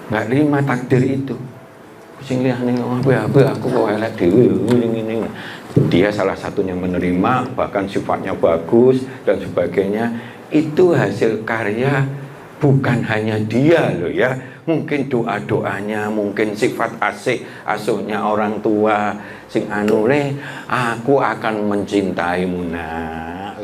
nggak terima takdir itu. Sing liyane apa aku kok elek dhewe ngene. Dia salah satunya menerima, bahkan sifatnya bagus dan sebagainya. Itu hasil karya bukan hanya dia loh ya. Mungkin doa-doanya, mungkin sifat asik asuhnya orang tua sing anure, aku akan mencintaimu nak.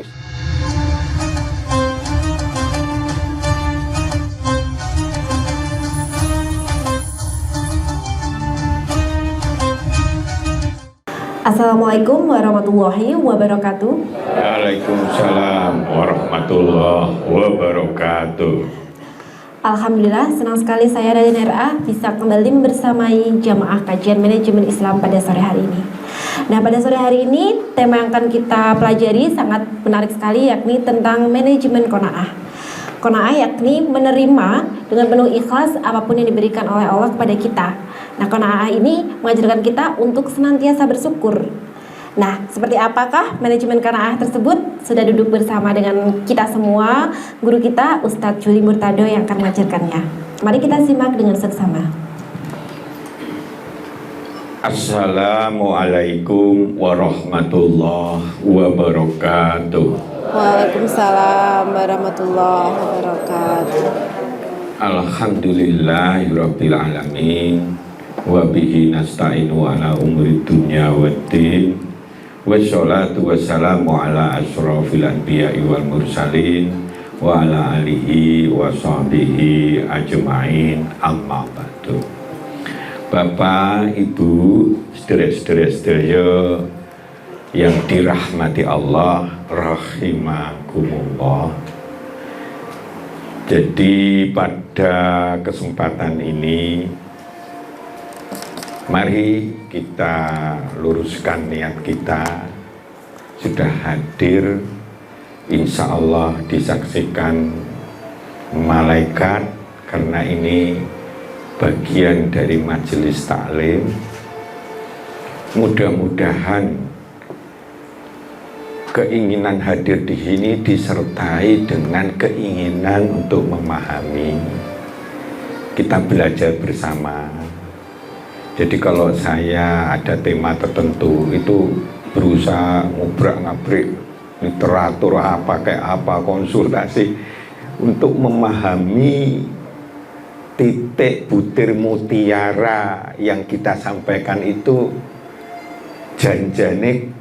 Assalamualaikum warahmatullahi wabarakatuh. Waalaikumsalam warahmatullahi wabarakatuh. Alhamdulillah, senang sekali saya dari NRA bisa kembali bersamai jamaah kajian manajemen Islam pada sore hari ini. Nah, pada sore hari ini tema yang akan kita pelajari sangat menarik sekali, yakni tentang manajemen qanaah. Qanaah yakni menerima dengan penuh ikhlas apapun yang diberikan oleh Allah kepada kita. Nah, qanaah ini mengajarkan kita untuk senantiasa bersyukur. Nah, seperti apakah manajemen qanaah tersebut? Sudah duduk bersama dengan kita semua, guru kita Ustadz Juli Murtado yang akan mengajarkannya. Mari kita simak dengan seksama. Assalamualaikum warahmatullahi wabarakatuh. Waalaikumsalam warahmatullahi wabarakatuh. Alhamdulillahirabbil alamin. Wa bihi nasta'inu ala umuri dunya waddin. Wassalatu wassalamu ala asrofil anbiya'i wal mursalin wa ala alihi wa sahbihi ajma'in, amma ba'du. Bapak, Ibu, sedherek-sedherek yang dirahmati Allah rahimakumullah. Jadi pada kesempatan ini mari kita luruskan niat kita. Sudah hadir, insya Allah disaksikan malaikat, karena ini bagian dari majelis taklim. Mudah-mudahan keinginan hadir di sini disertai dengan keinginan untuk memahami. Kita belajar bersama. Jadi kalau saya ada tema tertentu itu berusaha ngobrak-ngabrik literatur apa kayak apa, konsultasi untuk memahami titik butir mutiara yang kita sampaikan itu janjane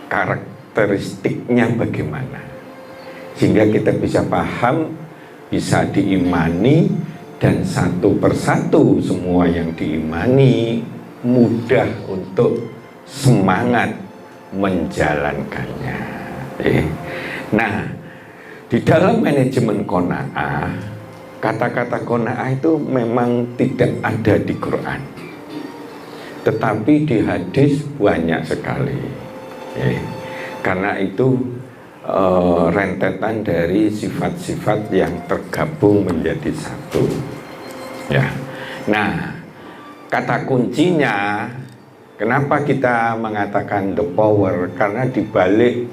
karakteristiknya bagaimana, sehingga kita bisa paham, bisa diimani, dan satu persatu semua yang diimani mudah untuk semangat menjalankannya. Nah, di dalam manajemen qanaah, kata-kata qanaah itu memang tidak ada di Quran, tetapi di hadis banyak sekali. Karena itu rentetan dari sifat-sifat yang tergabung menjadi satu. Ya. Nah, kata kuncinya, kenapa kita mengatakan the power? Karena dibalik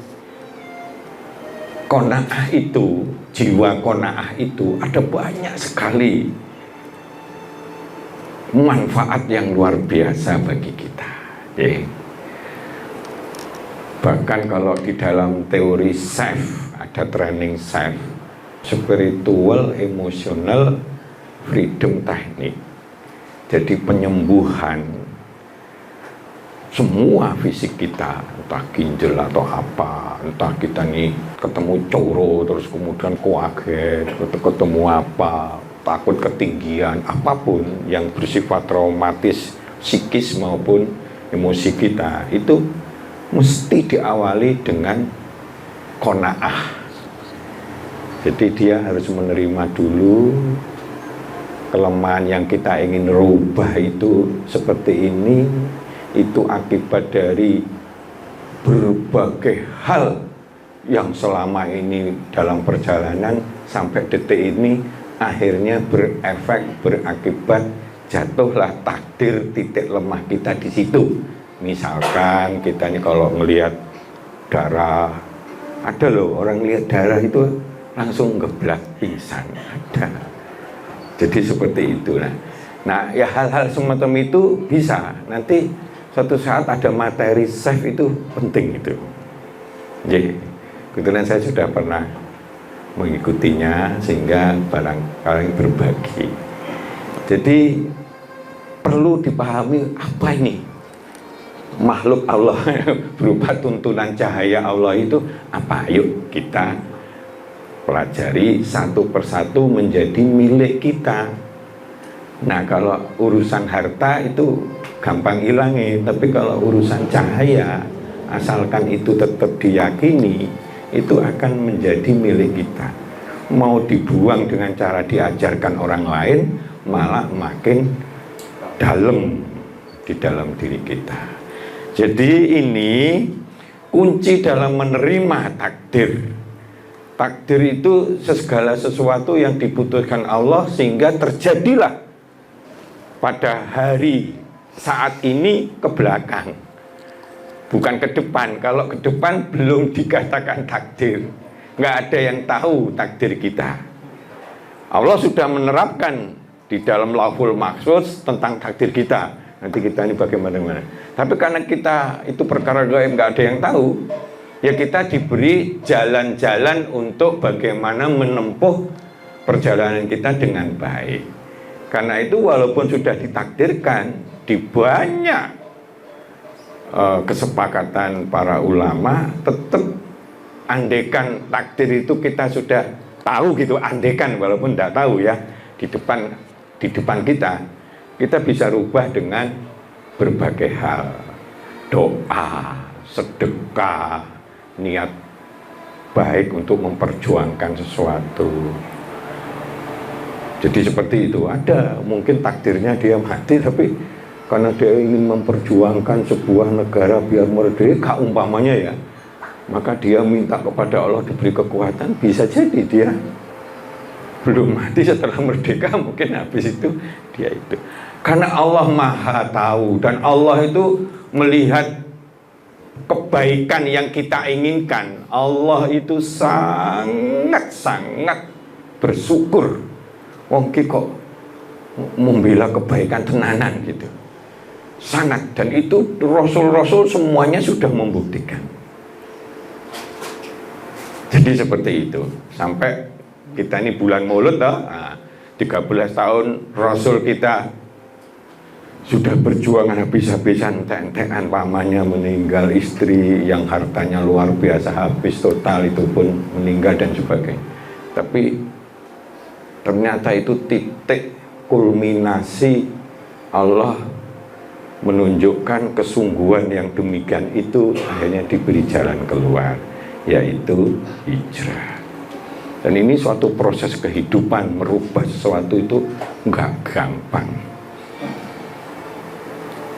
qanaah itu, jiwa qanaah itu ada banyak sekali manfaat yang luar biasa bagi kita. Bahkan kalau di dalam teori SAFE, ada training SAFE, spiritual, emotional, freedom, teknik. Jadi penyembuhan semua fisik kita, entah ginjal atau apa, entah kita nih ketemu coro terus kemudian kaget, ketemu apa, takut ketinggian, apapun yang bersifat traumatis psikis maupun emosi kita, itu mesti diawali dengan qanaah. Jadi dia harus menerima dulu kelemahan yang kita ingin rubah itu seperti ini, itu akibat dari berbagai hal yang selama ini dalam perjalanan sampai detik ini akhirnya berefek, berakibat jatuhlah takdir titik lemah kita di situ. Misalkan kita ini kalau ngelihat darah, ada loh orang lihat darah itu langsung geblak pingsan, ada. Jadi seperti itu. Nah ya hal-hal semacam itu bisa nanti suatu saat ada materi save itu penting itu. Jadi kebetulan saya sudah pernah mengikutinya sehingga barangkali berbagi. Jadi perlu dipahami apa ini makhluk Allah berupa tuntunan cahaya Allah itu apa. Yuk kita pelajari satu persatu menjadi milik kita. Nah kalau urusan harta itu gampang hilangin, tapi kalau urusan cahaya asalkan itu tetap diyakini itu akan menjadi milik kita. Mau dibuang dengan cara diajarkan orang lain malah makin dalam di dalam diri kita. Jadi ini kunci dalam menerima takdir. Takdir itu segala sesuatu yang dibutuhkan Allah sehingga terjadilah pada hari saat ini ke belakang, bukan ke depan. Kalau ke depan belum dikatakan takdir, nggak ada yang tahu takdir kita. Allah sudah menerapkan di dalam Lauhul Mahfuz tentang takdir kita. Nanti kita ini bagaimana. Tapi karena kita itu perkara gaib, nggak ada yang tahu, ya kita diberi jalan-jalan untuk bagaimana menempuh perjalanan kita dengan baik. Karena itu walaupun sudah ditakdirkan di banyak kesepakatan para ulama, tetap andekan takdir itu kita sudah tahu gitu, andekan walaupun tidak tahu ya, di depan kita bisa rubah dengan berbagai hal, doa, sedekah, niat baik untuk memperjuangkan sesuatu. Jadi seperti itu. Ada mungkin takdirnya dia mati, tapi karena dia ingin memperjuangkan sebuah negara biar merdeka umpamanya ya, maka dia minta kepada Allah diberi kekuatan. Bisa jadi dia belum mati, setelah merdeka mungkin habis itu dia itu. Karena Allah Maha tahu dan Allah itu melihat kebaikan yang kita inginkan. Allah itu sangat-sangat bersyukur. Wong ki kok membela kebaikan tenanan gitu. Sangat, dan itu Rasul-Rasul semuanya sudah membuktikan. Jadi seperti itu. Sampai kita ini bulan Maulud toh, 13 tahun Rasul kita sudah berjuang habis-habisan, entek-entekan pamannya meninggal, istri yang hartanya luar biasa habis total itu pun meninggal dan sebagainya. Tapi ternyata itu titik kulminasi Allah menunjukkan kesungguhan yang demikian itu, akhirnya diberi jalan keluar, yaitu hijrah. Dan ini suatu proses kehidupan, merubah sesuatu itu nggak gampang.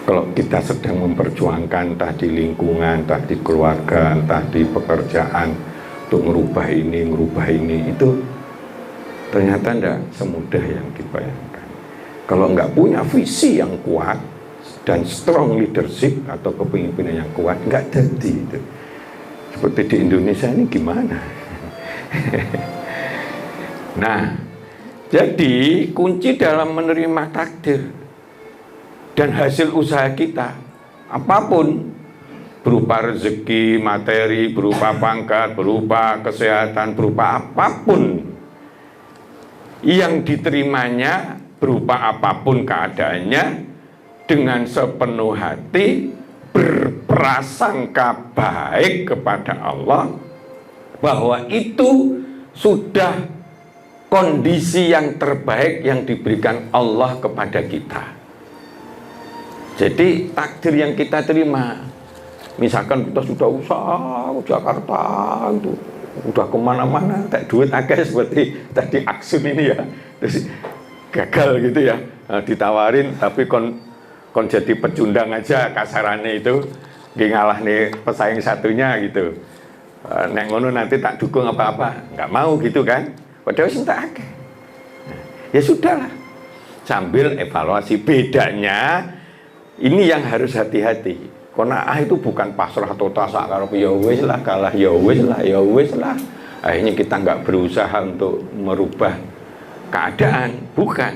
Kalau kita sedang memperjuangkan entah di lingkungan, entah di keluarga, entah di pekerjaan untuk merubah ini, itu ternyata tidak semudah yang dibayangkan. Kalau nggak punya visi yang kuat dan strong leadership atau kepemimpinan yang kuat, nggak jadi itu. Seperti di Indonesia ini gimana? Nah, jadi kunci dalam menerima takdir dan hasil usaha kita, apapun, berupa rezeki, materi, berupa pangkat, berupa kesehatan, berupa apapun yang diterimanya, berupa apapun keadaannya, dengan sepenuh hati berprasangka baik kepada Allah bahwa itu sudah kondisi yang terbaik yang diberikan Allah kepada kita. Jadi takdir yang kita terima, misalkan kita sudah usaha Jakarta itu udah kemana-mana, tak duit agak seperti tadi Aksun ini ya, terus gagal gitu ya, ditawarin tapi kon jadi pecundang aja kasarannya itu, ngalah nih pesaing satunya gitu. Nek ngono nanti tak dukung apa-apa, nggak mau gitu kan, padahal cinta akeh. Ya sudahlah, sambil evaluasi. Bedanya ini yang harus hati-hati. Qanaah itu bukan pasrah total sakarep ya wis lah, kalah ya wis lah, ya wis lah. Akhirnya kita nggak berusaha untuk merubah keadaan, bukan.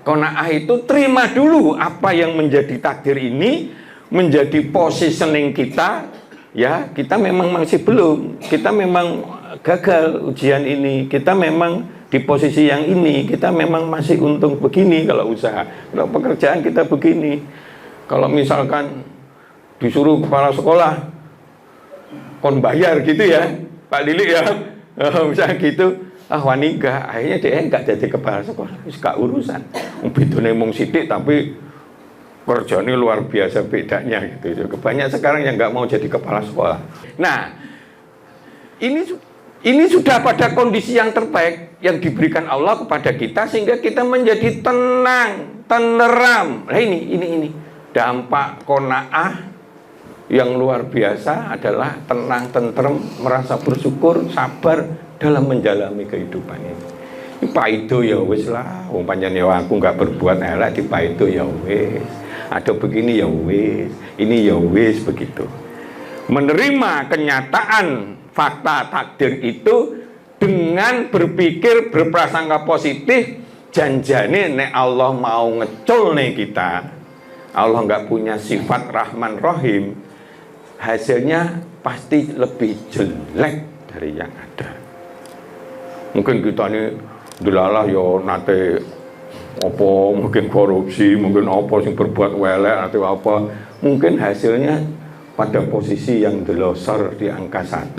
Qanaah itu terima dulu apa yang menjadi takdir ini, menjadi positioning kita. Ya, kita memang masih belum, kita memang gagal ujian ini, kita memang di posisi yang ini, kita memang masih untung begini kalau usaha, kalau pekerjaan kita begini. Kalau misalkan disuruh kepala sekolah kon bayar gitu ya Pak Lili ya, misalnya gitu, wani enggak, akhirnya dia enggak jadi kepala sekolah, gak urusan. Bedone mung sithik tapi kerjanya luar biasa bedanya gitu. Banyak sekarang yang nggak mau jadi kepala sekolah. Nah, ini sudah pada kondisi yang terbaik yang diberikan Allah kepada kita sehingga kita menjadi tenang, tenteram. Nah ini dampak qanaah yang luar biasa adalah tenang, tentrem, merasa bersyukur, sabar dalam menjalani kehidupan ini. Ini paido ya wis lah, wong pancen ya aku nggak berbuat elek di paido ya wis. Ada begini ya wis, ini ya wis begitu. Menerima kenyataan fakta takdir itu dengan berpikir berprasangka positif, janjane nek Allah mau ngecul nih kita, Allah nggak punya sifat Rahman Rahim, hasilnya pasti lebih jelek dari yang ada. Mungkin kita ini delalah yo nate apa, mungkin korupsi, mungkin apa yang berbuat welek atau apa, mungkin hasilnya pada posisi yang delosor di angka 1,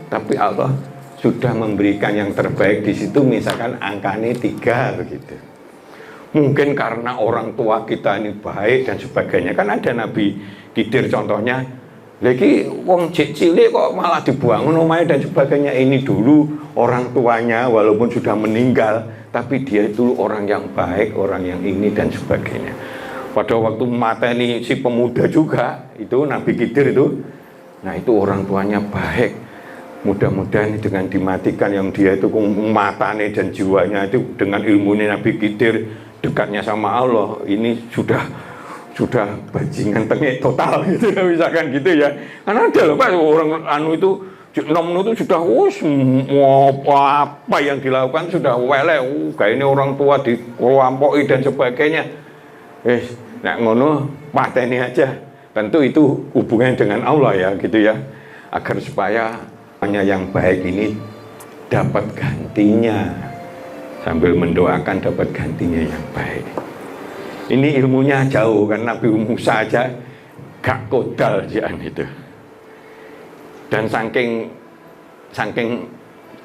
tapi Allah sudah memberikan yang terbaik di situ, misalkan angkanya 3 begitu. Mungkin karena orang tua kita ini baik dan sebagainya, kan ada Nabi Khidir contohnya, lagi wong cilik kok malah dibuang omahe dan sebagainya. Ini dulu orang tuanya walaupun sudah meninggal, tapi dia itu orang yang baik, orang yang ini dan sebagainya. Pada waktu mateni si pemuda juga, itu Nabi Khidir itu, nah itu orang tuanya baik. Mudah-mudahan dengan dimatikan yang dia itu matane dan jiwanya itu dengan ilmunya Nabi Khidir, dekatnya sama Allah, ini sudah bajingan tengik total gitu ya, misalkan gitu ya. Karena ada loh Pak, orang anu itu nom itu sudah apa yang dilakukan sudah welek, kayak ini orang tua dikelompoi dan sebagainya. Nah ngono pateni aja. Tentu itu hubungannya dengan Allah ya gitu ya, agar supaya hanya yang baik ini dapat gantinya, sambil mendoakan dapat gantinya yang baik. Ini ilmunya jauh kan, Nabi Musa aja gak kodal jian itu. Dan saking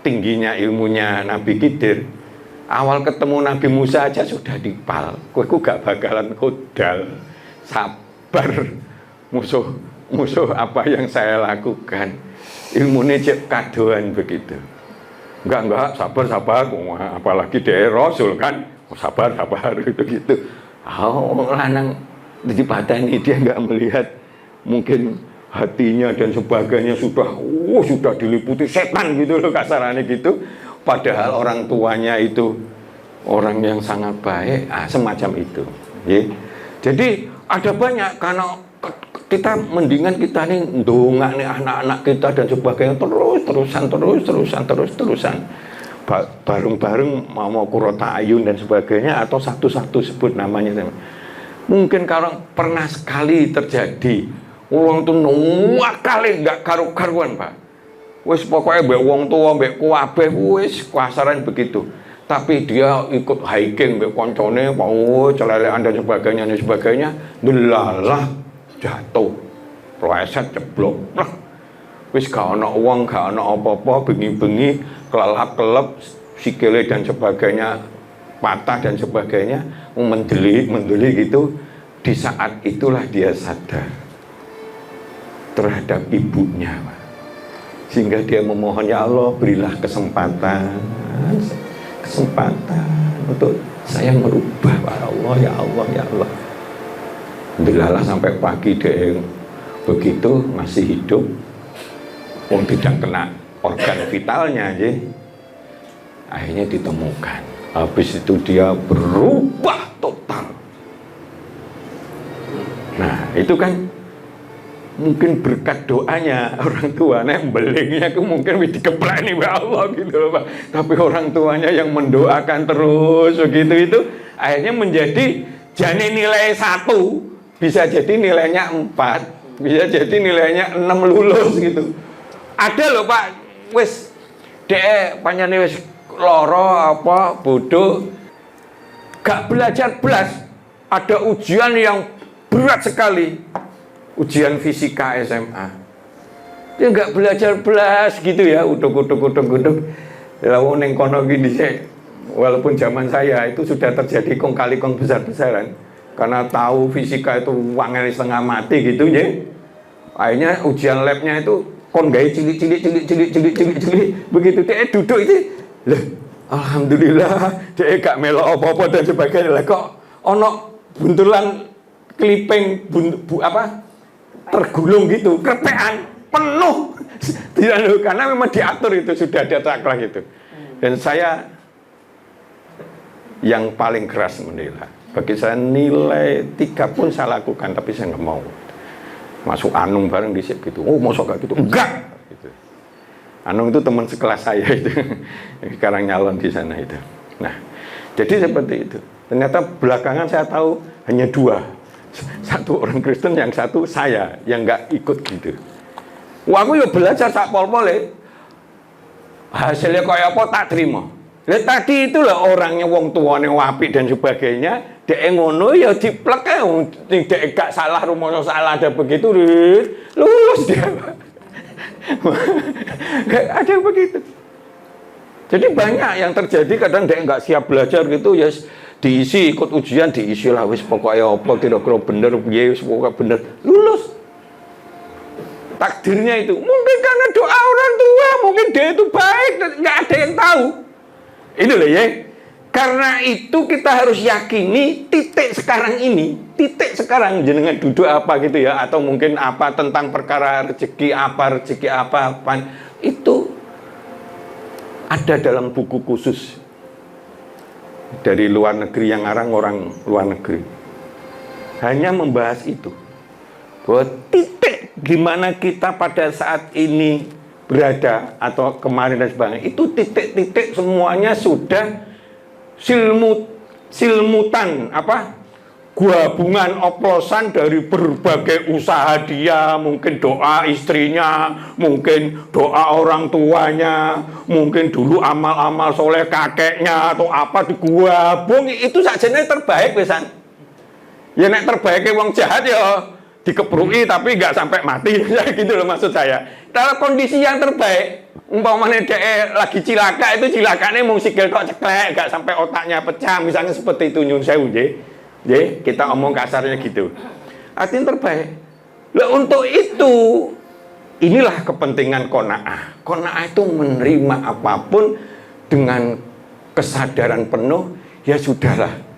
tingginya ilmunya Nabi Khidir, awal ketemu Nabi Musa aja sudah dipal. Kowe gak bakalan kodal, sabar musuh apa yang saya lakukan. Ilmunya cek kadoan begitu. Enggak sabar, apalagi dia Rasul kan, sabar gitu. Lanang di pateni dia nggak melihat mungkin hatinya dan sebagainya sudah diliputi setan gitu loh kasarannya gitu, padahal orang tuanya itu orang yang sangat baik, semacam itu ya. Jadi ada banyak, karena kita mendingan kita nih ndongak nih anak-anak kita dan sebagainya terusan bareng-bareng mau kurota ayun dan sebagainya, atau satu-satu sebut namanya. Mungkin kalau pernah sekali terjadi wong tuh nuwak kali nggak karu-karuan Pak, wis pokoknya mbek wong tua mbek kuabeh wis kasaran begitu, tapi dia ikut hiking mbek koncone mau celelekan dan sebagainya delalah jatuh pleset ceblok wis gak ana uang, gak ana apa-apa, bengi-bengi kelelap-kelep sikile dan sebagainya patah dan sebagainya, mendeli gitu. Di saat itulah dia sadar terhadap ibunya, sehingga dia memohon, ya Allah berilah kesempatan untuk saya merubah, ya Allah. Delalah sampai pagi dia begitu masih hidup, tidak kena organ vitalnya aja. Akhirnya ditemukan. Habis itu dia berubah total. Nah itu kan mungkin berkat doanya orang tuanya belingnya itu mungkin dikeplani oleh Allah gitu loh Pak. Tapi orang tuanya yang mendoakan terus begitu itu akhirnya menjadi jadi nilai 1 bisa jadi nilainya 4, bisa jadi nilainya 6 lulus gitu. Ada loh Pak, wis dek panjane wis loro apa bodoh gak belajar belas, ada ujian yang berat sekali, ujian fisika SMA. Dia nggak belajar belas gitu ya, uduk. Lalu neng kono gini sih, walaupun zaman saya itu sudah terjadi kong kali kong besar-besaran, karena tahu fisika itu wangel setengah mati gitu ya. Akhirnya ujian labnya itu kon gaya cilik, begitu dia duduk itu, lah, alhamdulillah dia gak melok apa-apa dan sebagainya. Lah kok ono buntulan keliping tergulung gitu, kepean penuh tidak, karena memang diatur itu, sudah ada taklak itu. Dan saya yang paling keras menilai, bagi saya nilai 3 pun saya lakukan, tapi saya nggak mau masuk Anung bareng di sip gitu. Oh masuk gak gitu, enggak gitu. Anung itu teman sekelas saya itu sekarang nyalon di sana itu. Nah jadi seperti itu. Ternyata belakangan saya tahu hanya 2, satu orang Kristen, yang satu saya yang nggak ikut gitu. Wah, aku ya belajar sak pol-pole, hasilnya kayak apa tak terima. Lihat tadi itu lah orangnya wong tuane wapi dan sebagainya, dia ngono ya diplek ya, dia gak salah, rumono salah ada begitu, lulus dia. Ada begitu. Jadi banyak yang terjadi, kadang dia nggak siap belajar gitu ya. Diisi ikut ujian, diisi lah wis pokoknya apa kira-kira bener, wis pokoknya bener, lulus. Takdirnya itu mungkin karena doa orang tua, mungkin dia itu baik, nggak ada yang tahu. Ini loh ya. Karena itu kita harus yakini titik sekarang ini, titik sekarang jenengan duduk apa gitu ya, atau mungkin apa tentang perkara rezeki apa itu ada dalam buku khusus dari luar negeri yang ngarang orang luar negeri, hanya membahas itu, bahwa titik gimana kita pada saat ini berada atau kemarin dan sebagainya, itu titik-titik semuanya sudah silmutan gabungan oplosan dari berbagai usaha dia, mungkin doa istrinya, mungkin doa orang tuanya, mungkin dulu amal-amal soleh kakeknya atau apa digabung, itu sajane terbaik pesan. Ya nek terbaiknya wong jahat ya dikeprui tapi nggak sampai mati gitu loh maksud saya. Dalam kondisi yang terbaik, umpamanya dia lagi cilaka, itu cilakanya mau sikil tok ceklek, nggak sampai otaknya pecah, misalnya seperti itu, nyun sewu je, kita omong kasarnya gitu. Artinya terbaik. Lah untuk itu, inilah kepentingan qanaah. Qanaah itu menerima apapun dengan kesadaran penuh, ya sudahlah.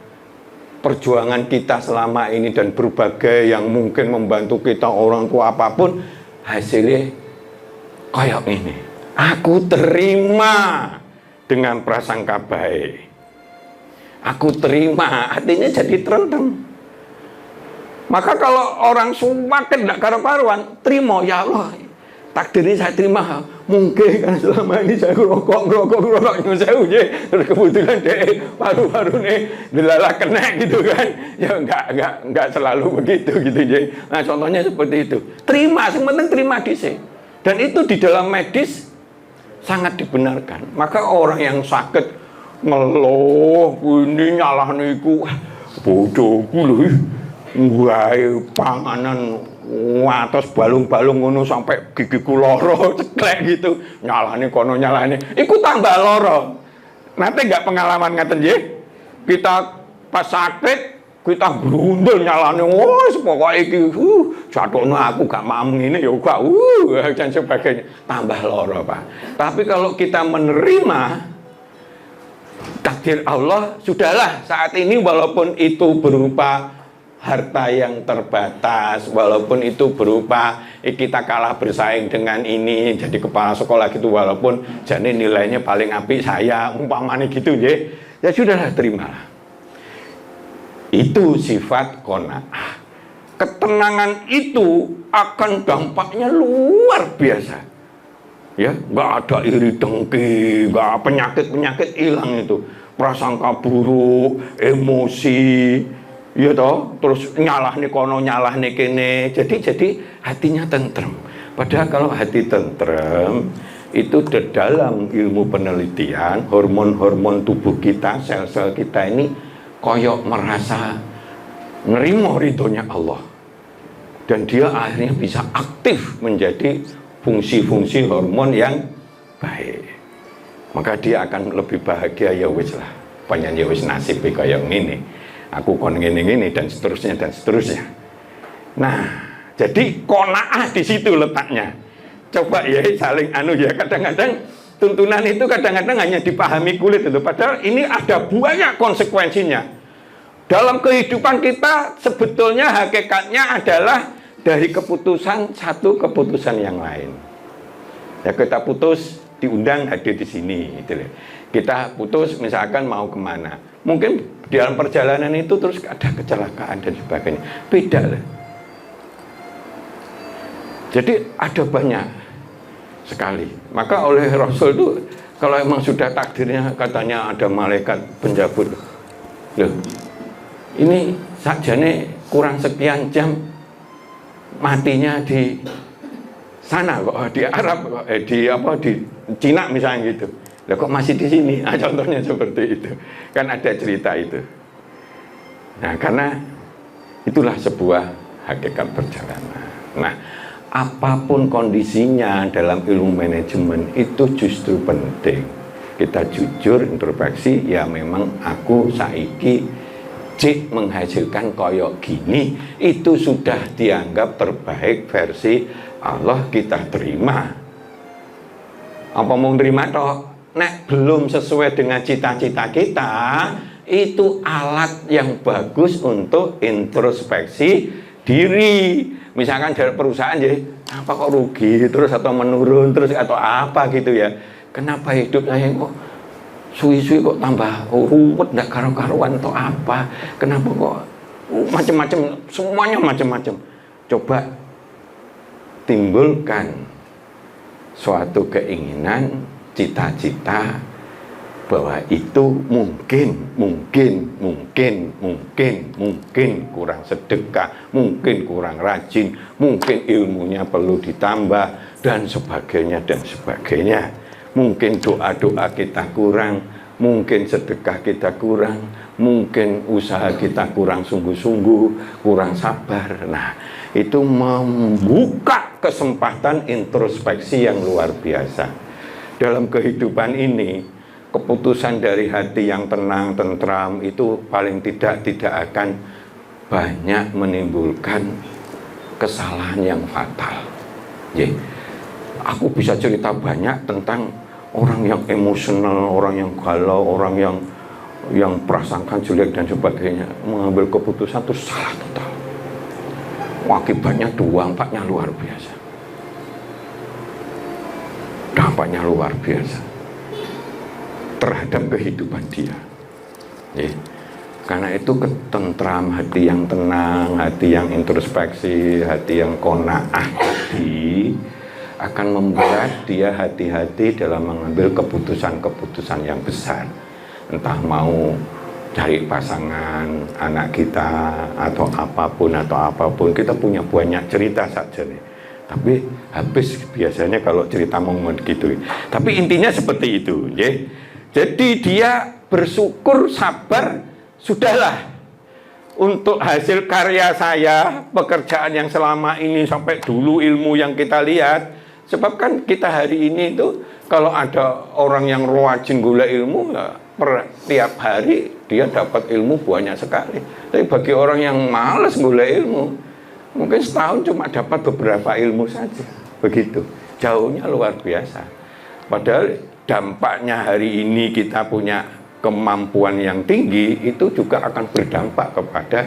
Perjuangan kita selama ini dan berbagai yang mungkin membantu kita orang tua apapun, hasilnya kayak ini. Aku terima dengan prasangka baik. Aku terima, hatinya jadi terendam. Maka kalau orang semakin tidak karu-karuan, terima, ya Allah, takdirnya saya terima. Mungkin kan selama ini saya ngerokok terus kebetulan deh paru-paru nih dilalah kena gitu kan, ya enggak selalu begitu gitu je. Nah contohnya seperti itu, terima, sementing terima dhisik. Dan itu di dalam medis sangat dibenarkan. Maka orang yang sakit ngeluh ini nyalah niku bodohku lho, wae panganan atas balung-balung ngono sampai gigiku loro ceklek gitu, nyalane kono nyalane iku tambah loro. Nanti nggak pengalaman ngaten nggih, kita pas sakit kita grundel nyalane wis pokoke iki jatuhno aku gak mameng ngene ya gak dan sebagainya, tambah loro Pak. Tapi kalau kita menerima takdir Allah, sudahlah saat ini walaupun itu berupa harta yang terbatas, walaupun itu berupa kita kalah bersaing dengan ini jadi kepala sekolah gitu, walaupun jadi nilainya paling apik saya umpamanya gitu ya sudahlah, terimalah. Itu sifat qanaah. ketenangan itu akan dampaknya luar biasa. Ya, nggak ada iri dengki, nggak penyakit hilang itu, prasangka buruk, emosi, ya toh, terus nyalah nih kono, nyalah nih kene, jadi hatinya tentrem. Padahal kalau hati tentrem itu di dalam ilmu penelitian, hormon-hormon tubuh kita, sel-sel kita ini koyok merasa nerimo ridhonya Allah, dan dia akhirnya bisa aktif menjadi fungsi-fungsi hormon yang baik. Maka dia akan lebih bahagia, ya wis lah, panjang ya wis nasib kayak gini, aku kon gini dan seterusnya dan seterusnya. Nah, jadi qanaah di situ letaknya. Coba ya saling ya, kadang-kadang tuntunan itu kadang-kadang hanya dipahami kulit itu, padahal ini ada banyak konsekuensinya. Dalam kehidupan kita sebetulnya hakikatnya adalah dari keputusan satu keputusan yang lain. Ya, kita putus diundang hadir di sini, gitu loh. Kita putus misalkan mau kemana, mungkin di dalam perjalanan itu terus ada kecelakaan dan sebagainya, beda lah. Jadi ada banyak sekali. Maka oleh Rasul itu kalau emang sudah takdirnya katanya ada malaikat penjabut, loh, ini sakjane kurang sekian jam matinya di sana kok, di Arab kok, di Cina misalnya gitu. Lah kok masih di sini? Nah, contohnya seperti itu. Kan ada cerita itu. Nah, karena itulah sebuah hakikat perjalanan. Nah, apapun kondisinya dalam ilmu manajemen itu justru penting. Kita jujur introspeksi, ya memang aku saiki menghasilkan koyok gini, itu sudah dianggap terbaik versi Allah, kita terima. Apa mau terima toh? Nek belum sesuai dengan cita-cita kita, itu alat yang bagus untuk introspeksi diri. Misalkan dari perusahaan, jadi apa kok rugi terus atau menurun terus atau apa gitu ya, kenapa hidup saya kok suwi-suwi kok tambah ruwet, nggak karu-karuan atau apa, kenapa kok macam-macam, semuanya macam-macam. Coba timbulkan suatu keinginan, cita-cita bahwa itu mungkin kurang sedekah, mungkin kurang rajin, mungkin ilmunya perlu ditambah dan sebagainya. Mungkin doa-doa kita kurang, mungkin sedekah kita kurang, mungkin usaha kita kurang sungguh-sungguh, kurang sabar. Nah, itu membuka kesempatan introspeksi yang luar biasa. Dalam kehidupan ini, keputusan dari hati yang tenang, tentram itu paling tidak akan banyak menimbulkan kesalahan yang fatal. Aku bisa cerita banyak tentang orang yang emosional, orang yang galau, orang yang prasangka jelek dan sebagainya, mengambil keputusan itu salah total. Akibatnya dampaknya luar biasa. Dampaknya luar biasa terhadap kehidupan dia. Karena itu ketentram, hati yang tenang, hati yang introspeksi, hati yang qanaah tadi akan membuat dia hati-hati dalam mengambil keputusan-keputusan yang besar. Entah mau cari pasangan anak kita atau apapun, kita punya banyak cerita saja nih. Tapi habis biasanya kalau cerita mau gitu. Tapi intinya seperti itu, ya. Jadi dia bersyukur, sabar, sudahlah. Untuk hasil karya saya, pekerjaan yang selama ini sampai dulu ilmu yang kita lihat. Sebab kan kita hari ini itu kalau ada orang yang rajin gula ilmu, ya, tiap hari dia dapat ilmu banyak sekali. Tapi bagi orang yang malas gula ilmu, mungkin setahun cuma dapat beberapa ilmu saja. Begitu, jauhnya luar biasa. Padahal dampaknya hari ini kita punya kemampuan yang tinggi, itu juga akan berdampak kepada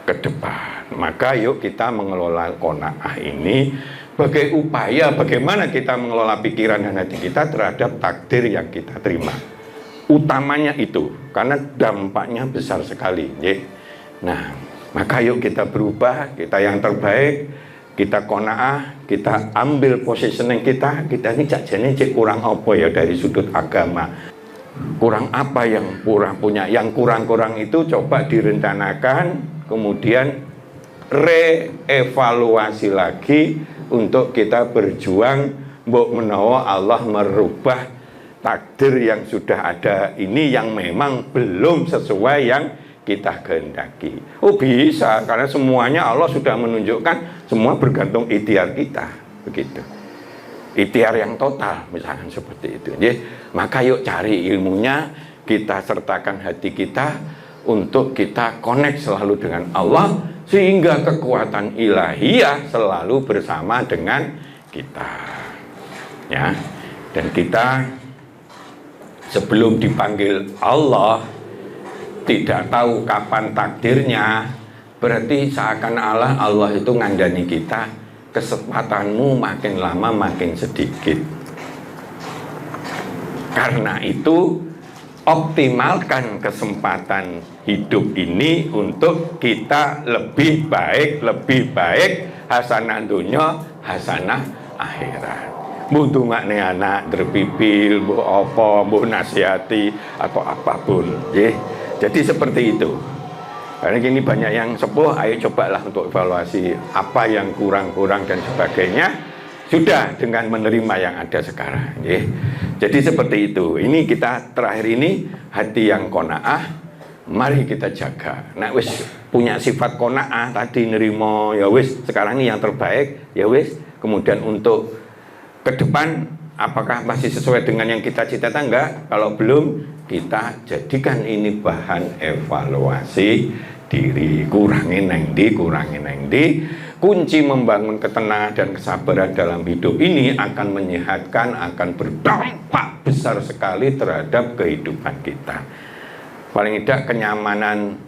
ke depan. Maka yuk kita mengelola qanaah ini sebagai upaya bagaimana kita mengelola pikiran dan hati kita terhadap takdir yang kita terima. Utamanya itu, karena dampaknya besar sekali. Nah, Maka yuk kita berubah, kita yang terbaik, kita qanaah, kita ambil positioning kita ini jajane cek kurang apa ya dari sudut agama. Kurang apa yang kurang punya, yang kurang-kurang itu coba direncanakan, kemudian reevaluasi lagi untuk kita berjuang mbok menawa Allah merubah takdir yang sudah ada ini yang memang belum sesuai yang kita kehendaki. Oh bisa, karena semuanya Allah sudah menunjukkan, semua bergantung ikhtiar kita, begitu. Ikhtiar yang total, misalkan seperti itu. Jadi, maka yuk cari ilmunya, kita sertakan hati kita untuk kita connect selalu dengan Allah, sehingga kekuatan ilahiyah selalu bersama dengan kita. Ya, dan kita sebelum dipanggil Allah tidak tahu kapan takdirnya, berarti seakan Allah itu ngandani kita, kesempatanmu makin lama makin sedikit. Karena itu optimalkan kesempatan hidup ini untuk kita lebih baik hasanah dunya, hasanah akhirat. Butuh makna anak terpipil, bu apa, bu nasihati atau apapun, ya. Jadi seperti itu. Karena kini banyak yang sepuh, ayo cobalah untuk evaluasi apa yang kurang-kurang dan sebagainya. Sudah dengan menerima yang ada sekarang. Ya. Jadi seperti itu. Ini kita terakhir ini hati yang qanaah, mari kita jaga. Nah wis punya sifat qanaah tadi nerimo, ya wis sekarang ini yang terbaik, ya wis. Kemudian untuk ke depan apakah masih sesuai dengan yang kita cita-cita enggak? Kalau belum, kita jadikan ini bahan evaluasi diri, kurangi neng di. Kunci membangun ketenangan dan kesabaran dalam hidup ini akan menyehatkan, akan berdampak besar sekali terhadap kehidupan kita. Paling tidak kenyamanan,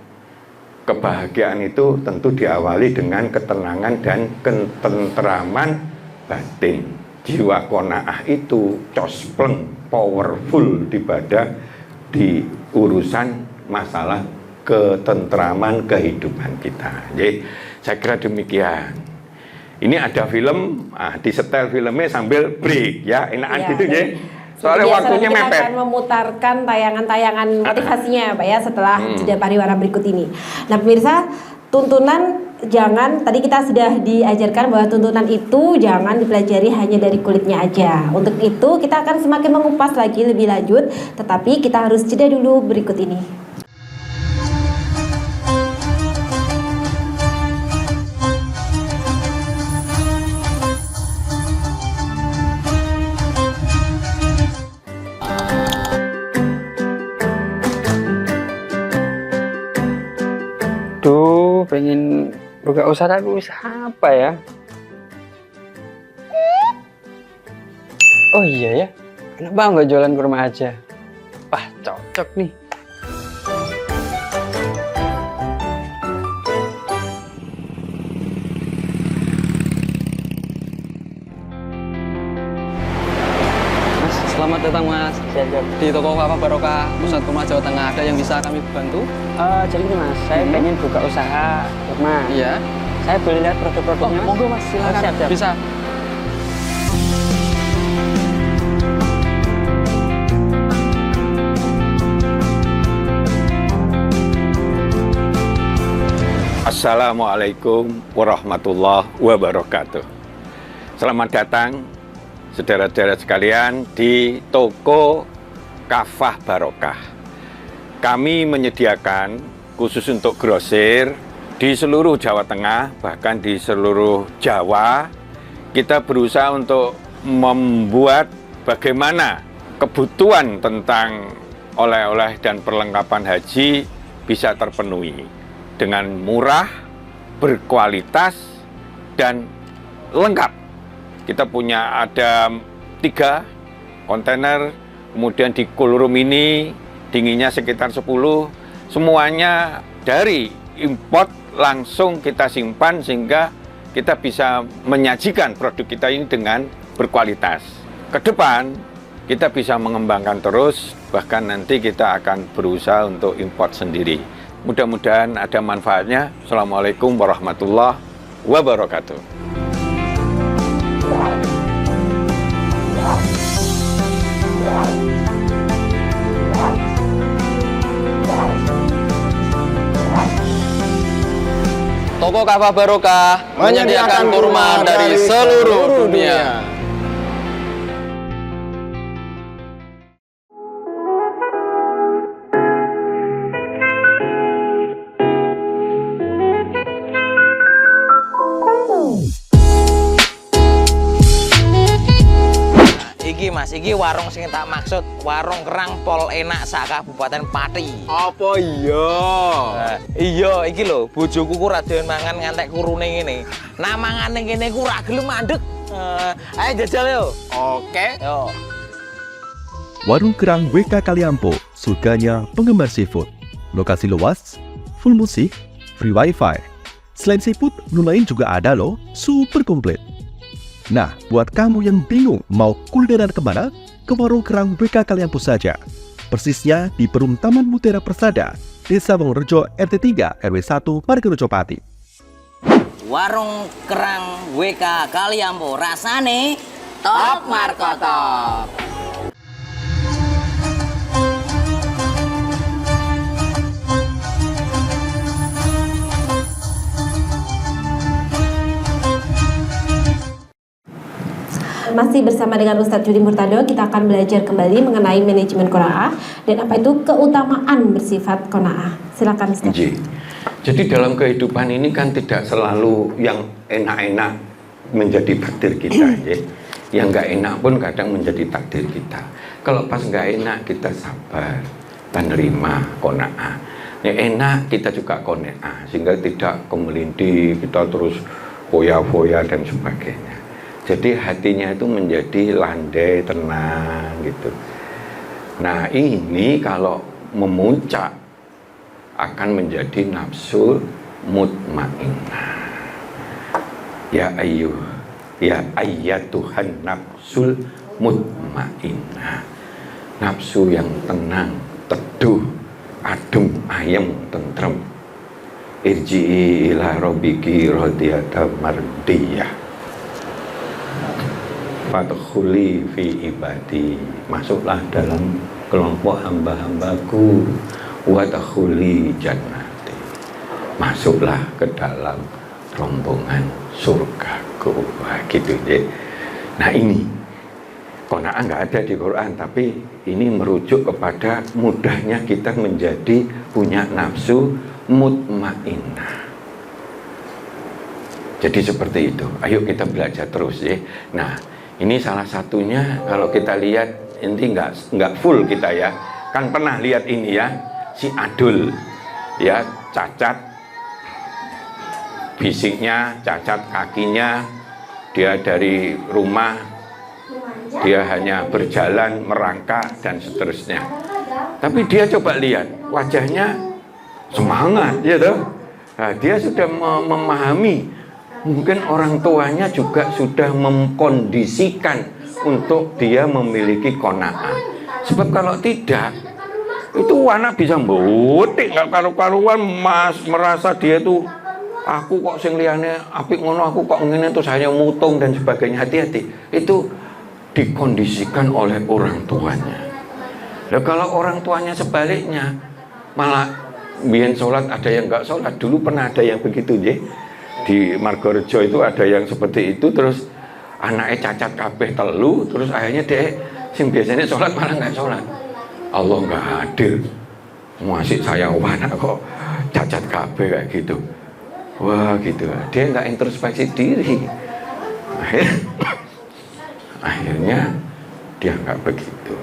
kebahagiaan itu tentu diawali dengan ketenangan dan ketenteraman batin. Jiwa qanaah itu cospleng, powerful di urusan masalah ketenteraman kehidupan kita. Jadi saya kira demikian. Ini ada film, disetel filmnya sambil break ya, enakan Ya, gitu ya. Soalnya biasa waktunya kita mepet. akan memutarkan tayangan-tayangan motivasinya Pak ya setelah jeda pariwara berikut ini. Nah pemirsa, tuntunan jangan, tadi kita sudah diajarkan bahwa tuntunan itu jangan dipelajari hanya dari kulitnya aja. Untuk itu kita akan semakin mengupas lagi lebih lanjut, tetapi kita harus jeda dulu berikut ini. Duh, pengen buka usaha tapi usaha apa ya? Oh iya ya, kenapa nggak jualan kurma aja? Wah, cocok nih. Mas, selamat datang Mas. Di toko Wafa Barokah Pusat Kurma Jawa Tengah, ada yang bisa kami bantu? Jadi ini Mas, saya pengen buka usaha kurma. Iya. Saya boleh lihat produk-produknya Mas? Monggo Mas, silakan. Siap. Bisa. Assalamualaikum warahmatullahi wabarakatuh. Selamat datang saudara-saudara sekalian di toko Kafah Barokah. Kami menyediakan khusus untuk grosir di seluruh Jawa Tengah, bahkan di seluruh Jawa. Kita berusaha untuk membuat bagaimana kebutuhan tentang oleh-oleh dan perlengkapan haji bisa terpenuhi dengan murah, berkualitas, dan lengkap. Kita punya ada 3 kontainer, kemudian di cool room ini dinginnya sekitar 10, semuanya dari import langsung kita simpan sehingga kita bisa menyajikan produk kita ini dengan berkualitas. Ke depan kita bisa mengembangkan terus, bahkan nanti kita akan berusaha untuk import sendiri. Mudah-mudahan ada manfaatnya. Assalamualaikum warahmatullahi wabarakatuh. Toko Kafah Barokah menyediakan kurma dari seluruh dunia. Iki Mas, iki warung sing tak maksud, warung kerang pol enak sak Kabupaten Pati. Apa iya? Iya, iki lho, bojoku ku ra doyan mangan ngantek kurune ngene. Nah mangane kene ku ra gelem mandeg. Ayo jajal yo. Oke. Yo. Warung Kerang WK Kaliampo, surganya penggemar seafood. Lokasi luas, full musik, free wifi. Selain seafood, menu lain juga ada loh, super komplit. Nah, buat kamu yang bingung mau kulineran kemana, ke Warung Kerang WK Kaliampo saja. Persisnya di Perum Taman Mutiara Persada, Desa Wongrejo RT 3 RW 1 Margorejo Pati. Warung kerang WK Kaliampo rasane top markotop. Masih bersama dengan Ustadz Judi Murtado, kita akan belajar kembali mengenai manajemen qanaah dan apa itu keutamaan bersifat qanaah. Silakan Ustadz. Jadi dalam kehidupan ini kan tidak selalu yang enak-enak menjadi takdir kita, ya. Yang nggak enak pun kadang menjadi takdir kita. Kalau pas nggak enak kita sabar dan nerima qanaah. Yang enak kita juga qanaah, sehingga tidak kemelintih, kita terus foya-foya dan sebagainya. Jadi hatinya itu menjadi landai, tenang gitu. Nah ini kalau memuncak akan menjadi nafsu mutmainnah. Ya ayyatuhan nafsul mutmainnah. Nafsu yang tenang, teduh, adem, ayem, tentrem. Irji'i ila rabbiki radiyatan mardiyah. Fadkhuli fi ibadi, masuklah dalam kelompok hamba-hambaku. Wadkhuli jannati, masuklah ke dalam rombongan surgaku. Wah, gitu ya. Nah ini qanaah nggak ada di Quran, tapi ini merujuk kepada mudahnya kita menjadi punya nafsu mutmainnah. Jadi seperti itu. Ayo kita belajar terus ya. Nah ini salah satunya kalau kita lihat, ini nggak full kita ya. Kan pernah lihat ini ya, si Adul ya, cacat fisiknya, cacat kakinya, dia dari rumah dia hanya berjalan merangkak dan seterusnya. Tapi dia coba lihat wajahnya semangat ya toh. Nah, dia sudah memahami, mungkin orang tuanya juga sudah mengkondisikan untuk dia memiliki qanaah. Sebab kalau tidak, itu anak bisa mbutik nggak karu-karuan, mas merasa dia tuh, aku kok sing liyane apik ngono, aku kok ngene, terus hanya mutung dan sebagainya. Hati-hati, itu dikondisikan oleh orang tuanya. Nah, kalau orang tuanya sebaliknya, malah biyen sholat ada yang nggak sholat. Dulu pernah ada yang begitu ya. Di Margorejo itu ada yang seperti itu, terus anaknya cacat kabeh telu, terus akhirnya dia sing biasanya sholat malah nggak sholat. Allah nggak adil, masih saya anak kok cacat kabeh kayak gitu. Wah gitu, dia nggak introspeksi diri. Akhirnya dia nggak begitu.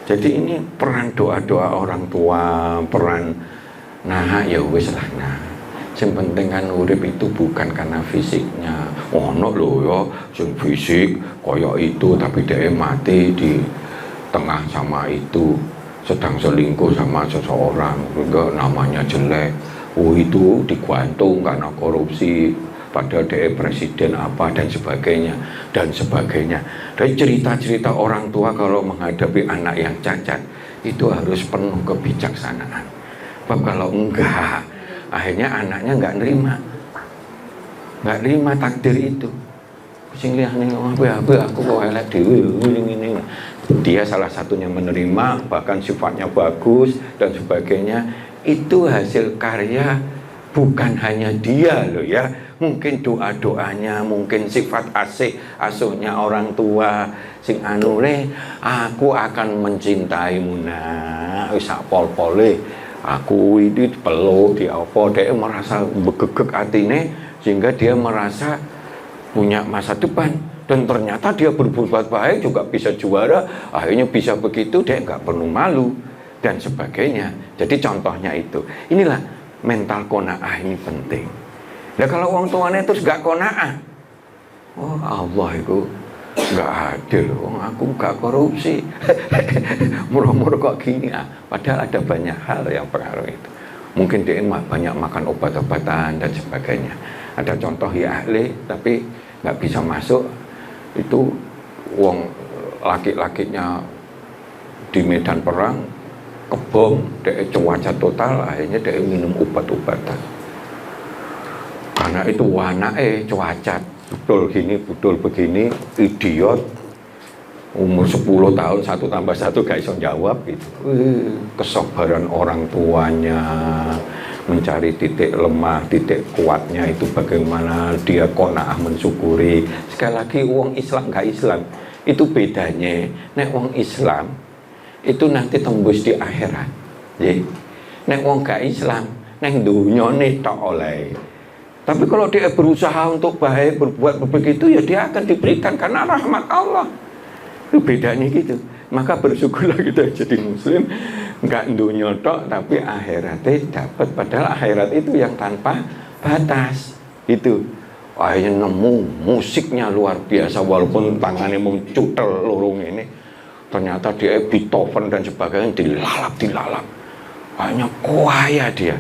Jadi ini peran doa-doa orang tua, peran nah ya wis lah nah. Yang penting kan urip itu bukan karena fisiknya. Ono lho ya sing fisik kaya itu tapi dia mati di tengah sama itu, sedang selingkuh sama seseorang, juga namanya jelek. Oh itu digantung karena korupsi, padahal dia presiden apa dan sebagainya dan sebagainya. Dari cerita-cerita orang tua kalau menghadapi anak yang cacat itu harus penuh kebijaksanaan. Sebab kalau enggak, Akhirnya anaknya nggak nerima takdir itu. Sing liyane apa aku kok elek dhewe ngene. Dia salah satunya menerima, bahkan sifatnya bagus dan sebagainya. Itu hasil karya bukan hanya dia loh ya. Mungkin doa-doanya, mungkin sifat asuhnya orang tua sing anule, aku akan mencintaimu nak wis sak pol-pole. Aku ini peluk di apa, dia merasa begegek atine sehingga dia merasa punya masa depan, dan ternyata dia berbuat baik juga bisa juara, akhirnya bisa begitu, dia nggak perlu malu dan sebagainya. Jadi contohnya itu, inilah mental qanaah ini penting. Nah kalau orang tuanya terus nggak qanaah, oh Allah itu nggak adil, aku nggak korupsi, murah-murah kok gini, padahal ada banyak hal yang pengaruh itu. Mungkin dia banyak makan obat-obatan dan sebagainya. Ada contoh ya ahli, tapi nggak bisa masuk, itu wong laki-lakinya di medan perang kebom, dia cuaca total, akhirnya dia minum obat-obatan karena itu wanake cuaca betul gini, betul begini, idiot umur 10 tahun 1 tambah 1 gak bisa jawab gitu. Kesabaran orang tuanya mencari titik lemah, titik kuatnya itu bagaimana dia qanaah mensyukuri. Sekali lagi wong Islam gak Islam itu bedanya. Nek wong Islam itu nanti tembus di akhirat. Nek wong gak Islam nek dunya tok oleh. Tapi kalau dia berusaha untuk baik, berbuat begitu ya dia akan diberikan karena rahmat Allah. Itu bedanya gitu. Maka bersyukurlah kita jadi muslim, nggak dunia tok tapi akhiratnya dapat. Padahal akhirat itu yang tanpa batas. Itu akhirnya nemu musiknya luar biasa, walaupun tangannya mencutel lorong ini, ternyata dia Beethoven dan sebagainya dilalap. Hanya kuaya dia.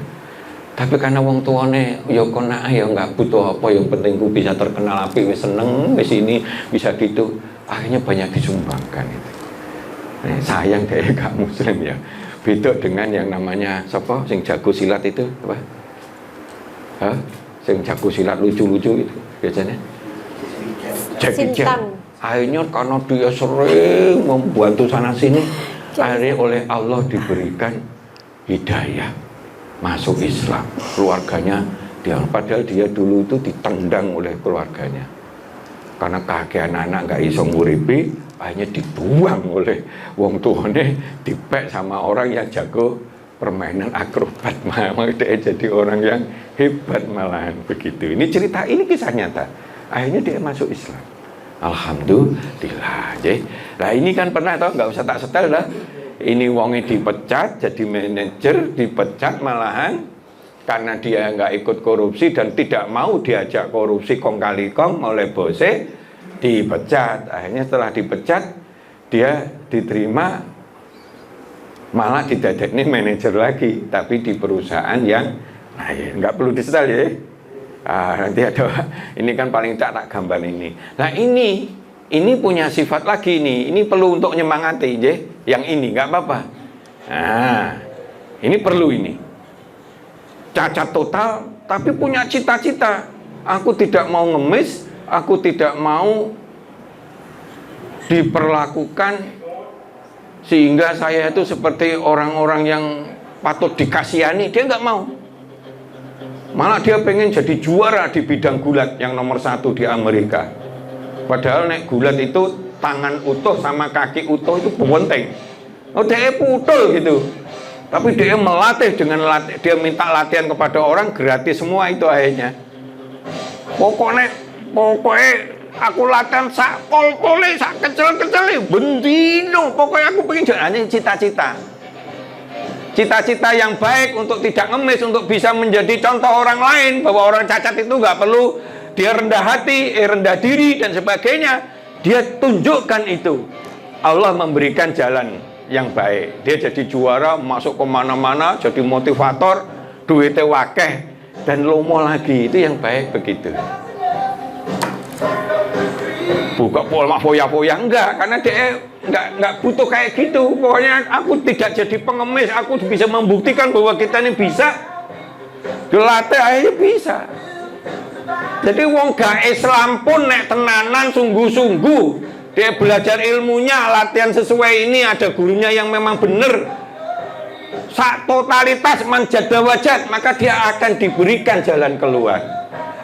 Tapi karena wong tuane ya qanaah ya nggak butuh apa, yang penting ku bisa terkenal api, wis seneng wis ini bisa gitu. Akhirnya banyak disumbangkan itu. Nah, sayang dia gak muslim ya. Beda dengan yang namanya siapa sing jago silat itu apa? Hah? Sing jago silat lucu-lucu itu biasanya Jackie Chan. Akhirnya karena dia sering membantu sana sini, akhirnya oleh Allah diberikan hidayah masuk Islam. Keluarganya dia, padahal dia dulu itu ditendang oleh keluarganya karena kakek anak nggak iso nguripi, akhirnya dibuang oleh wong tuane, dipek sama orang yang jago permainan akrobat. Malah dia jadi orang yang hebat malahan begitu. Ini cerita, ini kisah nyata. Akhirnya dia masuk Islam. Alhamdulillah. Nah ini kan pernah tau, nggak usah tak setel lah. Ini wongnya dipecat jadi manajer, dipecat malahan karena dia nggak ikut korupsi dan tidak mau diajak korupsi kong kali kong oleh bose, dipecat. Akhirnya setelah dipecat dia diterima, malah didadeknya manajer lagi, tapi di perusahaan yang lain. Nggak perlu disetel ya. Nanti ada, ini kan paling tak gambar ini. Nah ini punya sifat lagi nih. Ini perlu untuk nyemangati ya. Yang ini nggak apa-apa. Nah ini perlu ini. Cacat total, tapi punya cita-cita. Aku tidak mau ngemis, aku tidak mau diperlakukan sehingga saya itu seperti orang-orang yang patut dikasihani. Dia nggak mau. Malah dia pengen jadi juara di bidang gulat yang nomor 1 di Amerika. Padahal nek gulat itu tangan utuh sama kaki utuh itu penting. Oh dia putul gitu. Tapi dia melatih dengan dia minta latihan kepada orang gratis semua itu akhirnya. Pokoknya aku latihan sak pol-pole, sak kecil-kecil bendino. Pokoknya aku pengen jalan cita-cita. Cita-cita yang baik untuk tidak ngemis, untuk bisa menjadi contoh orang lain, bahwa orang cacat itu nggak perlu dia rendah hati, rendah diri dan sebagainya. Dia tunjukkan itu. Allah memberikan jalan yang baik. Dia jadi juara, masuk kemana-mana, jadi motivator, duitnya wakeh dan lomo lagi. Itu yang baik begitu. Buka pola foya-foya enggak, karena dia enggak butuh kayak gitu. Pokoknya aku tidak jadi pengemis, aku bisa membuktikan bahwa kita ini bisa Dilatih akhirnya bisa. Jadi wong gak Islam pun nek tenanan sungguh-sungguh dia belajar ilmunya, latihan sesuai ini, ada gurunya yang memang benar, sak totalitas manjada wajat, maka dia akan diberikan jalan keluar.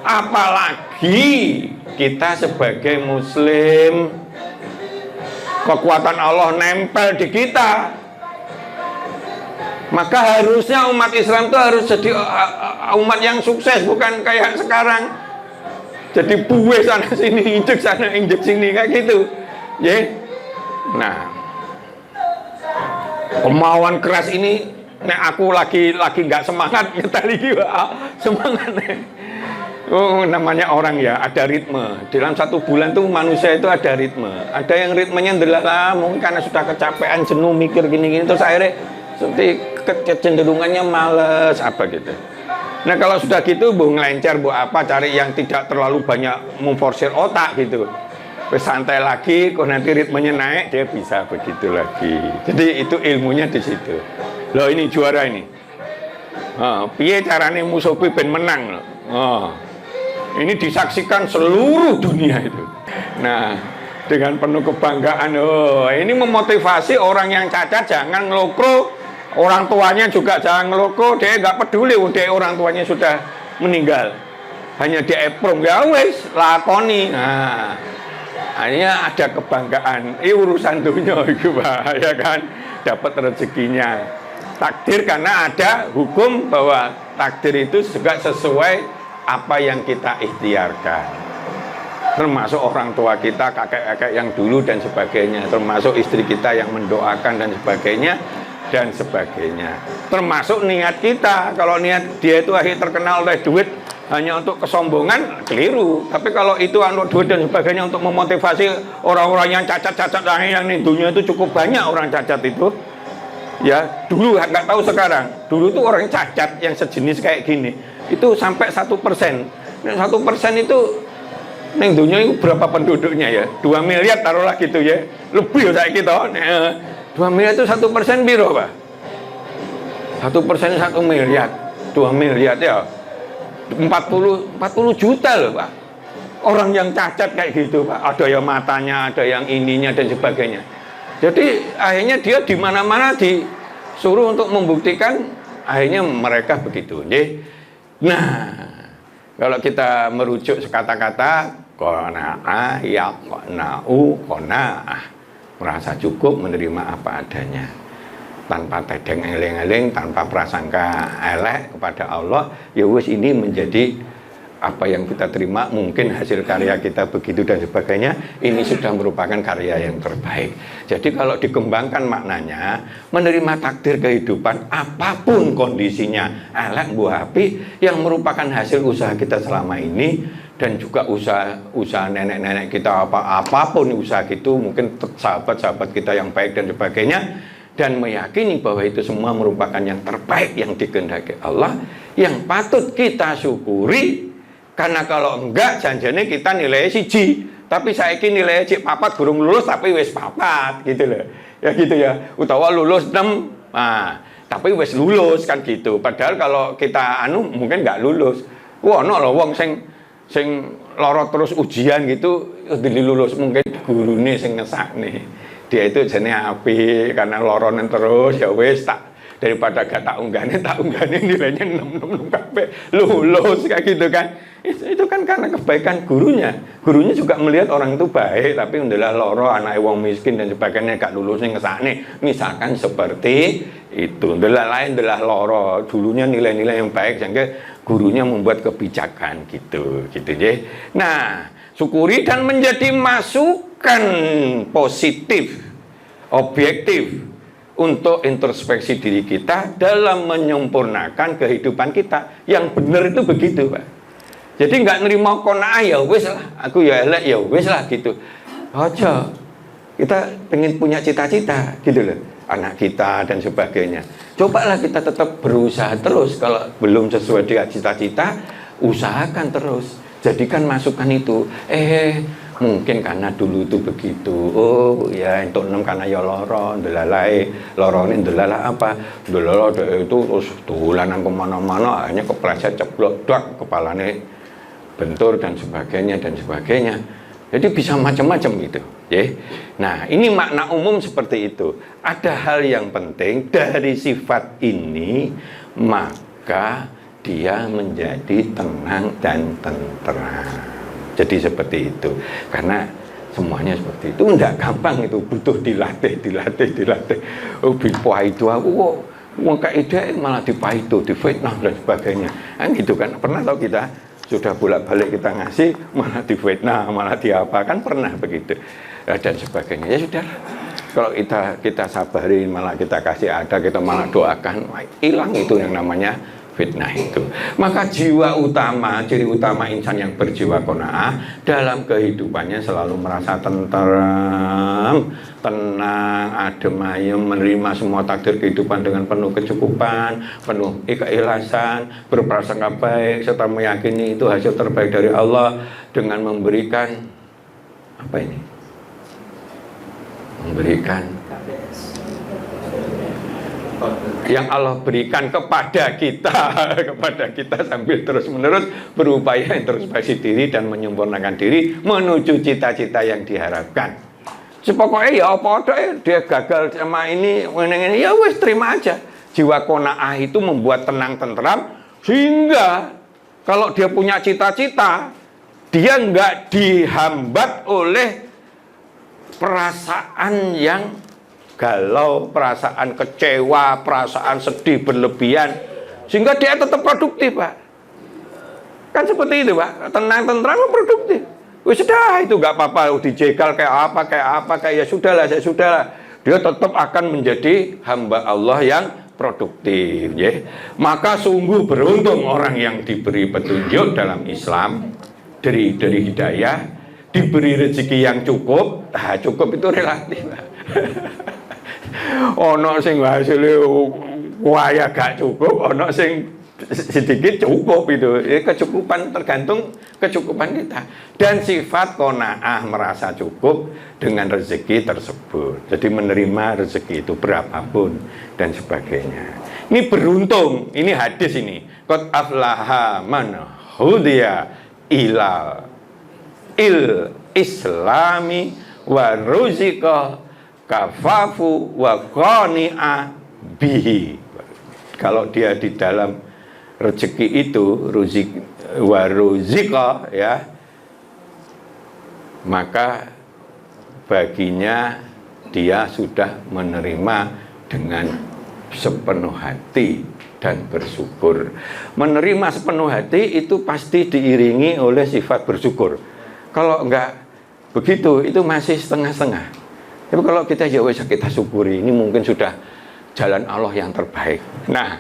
Apalagi kita sebagai muslim, kekuatan Allah nempel di kita, maka harusnya umat Islam itu harus jadi umat yang sukses, bukan kayak sekarang jadi buwe sana sini, injek sini kayak gitu, ya. Nah, kemauan keras ini, nek aku lagi nggak semangat, ngetali semangat. Oh, namanya orang ya, ada ritme. Dalam 1 bulan tuh manusia itu ada ritme. Ada yang ritmenya adalah mungkin karena sudah kecapean, jenuh mikir gini-gini, terus akhirnya seperti kecenderungannya males apa gitu. Nah kalau sudah gitu bu ngelencer bu apa, cari yang tidak terlalu banyak memforsir otak gitu. Terus santai lagi, kok nanti ritmenya naik dia bisa begitu lagi. Jadi itu ilmunya di situ. Loh ini juara ini. Piye carane musuh ben menang loh. Ini disaksikan seluruh dunia itu. Nah dengan penuh kebanggaan, ini memotivasi orang yang cacat jangan ngelokro. Orang tuanya juga jangan ngeloko, dia nggak peduli, dia orang tuanya sudah meninggal, hanya dia eprom, ya wes lakoni. Nah, hanya ada kebanggaan, ini urusan dunia itu ya kan, dapat rezekinya. Takdir karena ada hukum bahwa takdir itu juga sesuai apa yang kita ikhtiarkan, termasuk orang tua kita, kakek-kakek yang dulu dan sebagainya, termasuk istri kita yang mendoakan dan sebagainya. Dan sebagainya, termasuk niat kita. Kalau niat dia itu akhirnya terkenal oleh duit hanya untuk kesombongan, keliru. Tapi kalau itu untuk duit dan sebagainya untuk memotivasi orang-orang yang cacat-cacat yang di dunia itu cukup banyak orang cacat itu. Ya dulu nggak tahu sekarang. Dulu itu orang cacat yang sejenis kayak gini itu sampai 1%. Nah, 1% itu neng dunia itu berapa penduduknya ya? 2 miliar taruhlah gitu ya. Lebih saya kita. 2 miliar itu 1% biro pak. 1% 1 miliar, 2 miliar ya 40 juta loh pak. Orang yang cacat kayak gitu pak. Ada yang matanya, ada yang ininya dan sebagainya. Jadi akhirnya dia di mana-mana disuruh untuk membuktikan. Akhirnya mereka begitu. Nah, kalau kita merujuk kata-kata qanaah, yaqna'u, qanaah, merasa cukup menerima apa adanya tanpa tedeng eleng-eleng, tanpa prasangka elek kepada Allah. Ya wis ini menjadi apa yang kita terima, mungkin hasil karya kita begitu dan sebagainya, ini sudah merupakan karya yang terbaik. Jadi kalau dikembangkan maknanya, menerima takdir kehidupan apapun kondisinya, elek buah api, yang merupakan hasil usaha kita selama ini. Dan juga usaha nenek-nenek kita, apapun usaha itu, mungkin sahabat-sahabat kita yang baik dan sebagainya, dan meyakini bahwa itu semua merupakan yang terbaik yang dikehendaki Allah, yang patut kita syukuri. Karena kalau enggak janjane kita nilai siji, tapi saya ini nilai cik papat burung lulus tapi wis papat gitu loh. Ya gitu ya, utawa lulus 6, tapi wis lulus kan gitu. Padahal kalau kita mungkin nggak lulus. Wah, no loh wong sing loro terus ujian gitu dilulus, mungkin gurune sing ngesakne. Dia itu jenenge api karena loronen terus ya wis tak daripada gak tak unggane nilainya 6 kabeh lulus kayak gitu kan. Itu kan karena kebaikan gurunya. Gurunya juga melihat orang itu baik tapi undelah loro anake wong miskin dan sebagainya gak lulus ning ngesakne. Misalkan seperti itu. Undelah lain adalah loro, dulunya nilai-nilai yang baik sehingga gurunya membuat kebijakan gitu ya. Nah, syukuri dan menjadi masukan positif, objektif untuk introspeksi diri kita dalam menyempurnakan kehidupan kita. Yang benar itu begitu, Pak. Jadi nggak nerima qanaah ya wis lah, aku ya elek ya wis lah gitu. Aja. Kita pengen punya cita-cita gitu loh, anak kita dan sebagainya. Cobalah kita tetap berusaha terus. Kalau belum sesuai dengan cita-cita, usahakan terus. Jadikan masukan itu. Mungkin karena dulu itu begitu. Oh ya, untuk 6 karena ya loro, ndelalai, lorone ndelala apa? Ndelala itu terus dolanan kemana-mana, akhirnya kepleset ceblok dak, kepalane bentur dan sebagainya dan sebagainya. Jadi bisa macam-macam gitu, ya. Nah, ini makna umum seperti itu. Ada hal yang penting dari sifat ini, maka dia menjadi tenang dan tentram. Jadi seperti itu, karena semuanya seperti itu, enggak gampang itu, butuh dilatih. Oh, itu aku kok wong kaedah malah dipaitu, difitnah dan sebagainya. Kan gitu kan, pernah tau kita sudah bolak-balik kita ngasih malah difitnah, malah diapa, kan pernah begitu dan sebagainya. Ya sudah, kalau kita sabarin, malah kita kasih ada, kita malah doakan, hilang itu yang namanya fitnah itu. Maka jiwa utama, ciri utama insan yang berjiwa qanaah dalam kehidupannya selalu merasa tenang, adem ayem, menerima semua takdir kehidupan dengan penuh kecukupan, penuh keikhlasan, berprasangka baik, serta meyakini itu hasil terbaik dari Allah dengan memberikan apa ini? Memberikan yang Allah berikan kepada kita sambil terus-menerus berupaya introspeksi diri dan menyempurnakan diri menuju cita-cita yang diharapkan. Sepokoknya ya apa dia gagal sama ini ya wes terima aja. Jiwa qanaah itu membuat tenang tentram, sehingga kalau dia punya cita-cita, dia nggak dihambat oleh perasaan yang galau, perasaan kecewa, perasaan sedih berlebihan, sehingga dia tetap produktif, Pak. Kan seperti itu, Pak. Tenang, tentram, produktif. Wis sudah, itu nggak apa-apa, dijegal kayak apa, kayak ya sudahlah. Dia tetap akan menjadi hamba Allah yang produktif, ya. Maka sungguh beruntung orang yang diberi petunjuk dalam Islam, dari hidayah, diberi rezeki yang cukup. Nah, cukup itu relatif. Ono sing hasilnya waya gak cukup, ono sing sedikit cukup itu. Kecukupan tergantung kecukupan kita. Dan sifat qanaah merasa cukup dengan rezeki tersebut. Jadi menerima rezeki itu berapapun dan sebagainya. Ini beruntung, ini hadis ini. Qad aflaha man hudiya ilal islami wa ruziqa kafafu wa qani'a bihi. Kalau dia di dalam rezeki itu wa ruziqa, ya, maka baginya dia sudah menerima dengan sepenuh hati dan bersyukur. Menerima sepenuh hati itu pasti diiringi oleh sifat bersyukur. Kalau enggak begitu, itu masih setengah-setengah. Tapi kalau kita ya wes kita syukuri, ini mungkin sudah jalan Allah yang terbaik. Nah,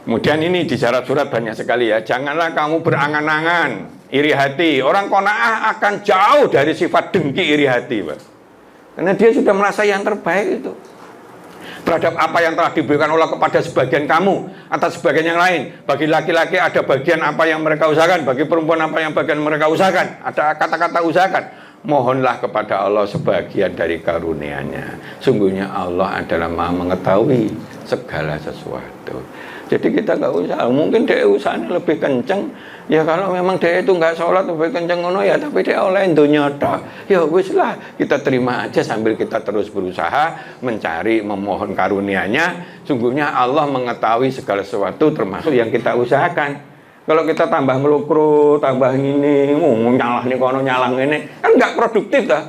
kemudian ini di surat-surat banyak sekali ya. Janganlah kamu berangan-angan, iri hati. Orang qanaah akan jauh dari sifat dengki iri hati, Pak. Karena dia sudah merasa yang terbaik itu. Terhadap apa yang telah diberikan Allah kepada sebagian kamu atas sebagian yang lain. Bagi laki-laki ada bagian apa yang mereka usahakan, bagi perempuan apa yang bagian mereka usahakan. Ada kata-kata usahakan. Mohonlah kepada Allah sebagian dari karunia-Nya. Sungguhnya Allah adalah Maha mengetahui segala sesuatu. Jadi kita nggak usah, mungkin dia usahanya lebih kenceng. Ya kalau memang dia itu nggak sholat lebih kenceng ngono ya, tapi dia oleh dunia tok. Ya wis lah, kita terima aja sambil kita terus berusaha mencari, memohon karunia-Nya. Sungguhnya Allah mengetahui segala sesuatu termasuk yang kita usahakan. Kalau kita tambah melukro, tambah ini, nyalah nih kono nyalah ini, kan nggak produktif dah.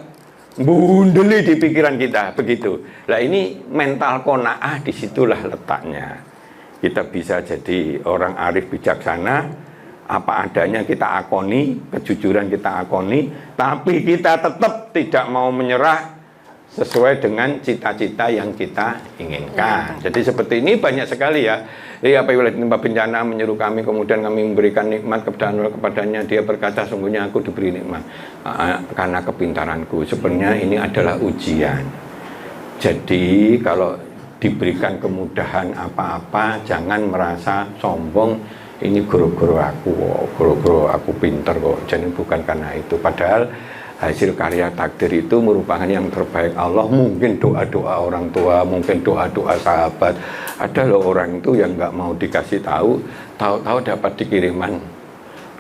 Bundeli di pikiran kita begitu. Lah ini mental qanaah, disitulah letaknya. Kita bisa jadi orang arif bijaksana, apa adanya kita akoni, kejujuran kita akoni, tapi kita tetap tidak mau menyerah sesuai dengan cita-cita yang kita inginkan. Jadi seperti ini banyak sekali ya. Jadi apabila ditimpa bencana menyeru kami, kemudian kami memberikan nikmat kepadanya, dia berkata sungguhnya aku diberi nikmat karena kepintaranku. Sebenarnya ini adalah ujian. Jadi kalau diberikan kemudahan apa-apa, jangan merasa sombong, ini guru-guru aku pinter kok. Jadi bukan karena itu. Padahal hasil karya takdir itu merupakan yang terbaik Allah. Mungkin doa-doa orang tua, mungkin doa-doa sahabat. Ada loh orang itu yang nggak mau dikasih tahu, tahu-tahu dapat dikiriman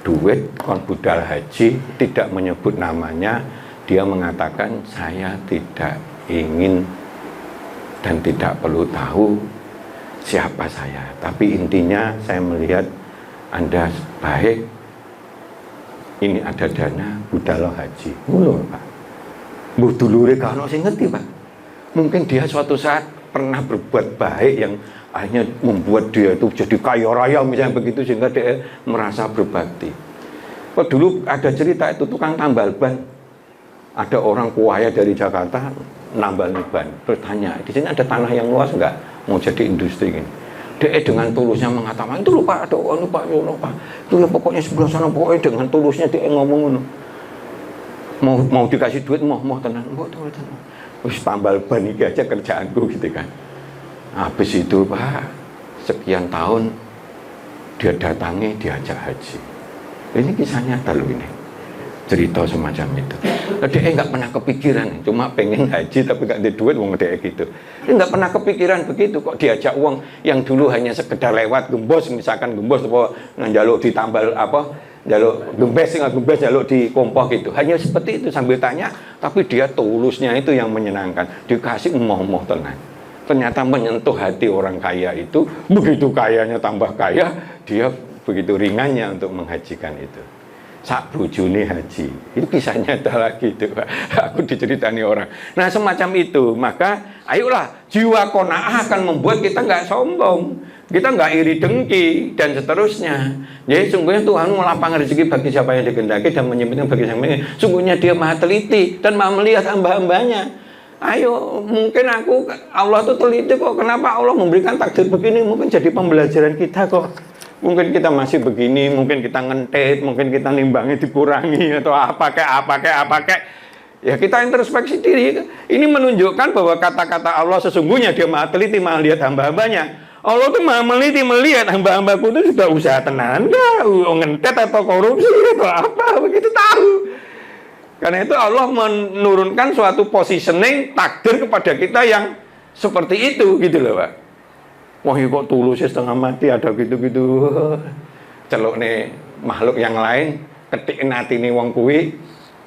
duit konbudal haji, tidak menyebut namanya. Dia mengatakan saya tidak ingin dan tidak perlu tahu siapa saya, tapi intinya saya melihat Anda baik. Ini ada dana budal haji. Ngono, Pak. Mbuh dulure kan sing ngerti, Pak. Mungkin dia suatu saat pernah berbuat baik yang akhirnya membuat dia itu jadi kaya raya misalnya begitu, sehingga dia merasa berbakti. Kok dulu ada cerita itu tukang tambal ban. Ada orang kaya dari Jakarta nambal ban. Terus tanya, di sini ada tanah yang luas enggak mau jadi industri ini? Dia dengan tulusnya mengatakan, itu lupa, ada lupa, lupa. Itu pokoknya sebelah sana, pokoknya dengan tulusnya dia ngomong, mau dikasih duit, mau tenang, tenang. Terus tambal ban ini aja kerjaanku gitu kan. Habis itu Pak, sekian tahun dia datangi, diajak haji. Ini kisah nyata loh ini. Cerita semacam itu. Dia nggak pernah kepikiran, cuma pengen haji tapi nggak ada duit, wong dia gitu. Dia nggak pernah kepikiran begitu, kok diajak uang yang dulu hanya sekedar lewat gembos, misalkan gembos apa njaluk ditambal apa, njaluk gembes njaluk di kompoh gitu. Hanya seperti itu sambil tanya, tapi dia tulusnya itu yang menyenangkan. Dikasih moh tenang. Ternyata menyentuh hati orang kaya itu, begitu kayanya tambah kaya, dia begitu ringannya untuk menghajikan itu. Sak bojone haji. Itu kisah nyata lagi itu, Pak. Aku diceritani orang. Nah, semacam itu. Maka ayolah, jiwa qanaah akan membuat kita nggak sombong, kita nggak iri dengki dan seterusnya. Jadi sungguhnya Tuhan melapangkan rezeki bagi siapa yang dikehendaki dan menyempitkan bagi siapa yang ingin. Sungguhnya Dia Maha teliti dan Maha melihat hamba-hambanya. Ayo, mungkin Allah itu teliti kok. Kenapa Allah memberikan takdir begini? Mungkin jadi pembelajaran kita kok. Mungkin kita masih begini, mungkin kita ngentet, mungkin kita nimbangnya dikurangi atau apa kayak. Ya kita introspeksi diri. Ini menunjukkan bahwa kata-kata Allah sesungguhnya Dia Maha teliti, Maha lihat hamba-hambanya. Allah itu Maha meneliti, melihat hamba-hambaku itu sudah usaha tenan enggak, ngentet atau korupsi atau apa, begitu tahu. Karena itu Allah menurunkan suatu positioning takdir kepada kita yang seperti itu gitu loh, Pak. Wah, kok tulusnya setengah mati ada gitu-gitu. Celuk nih makhluk yang lain, ketik hati nih wong kuwi,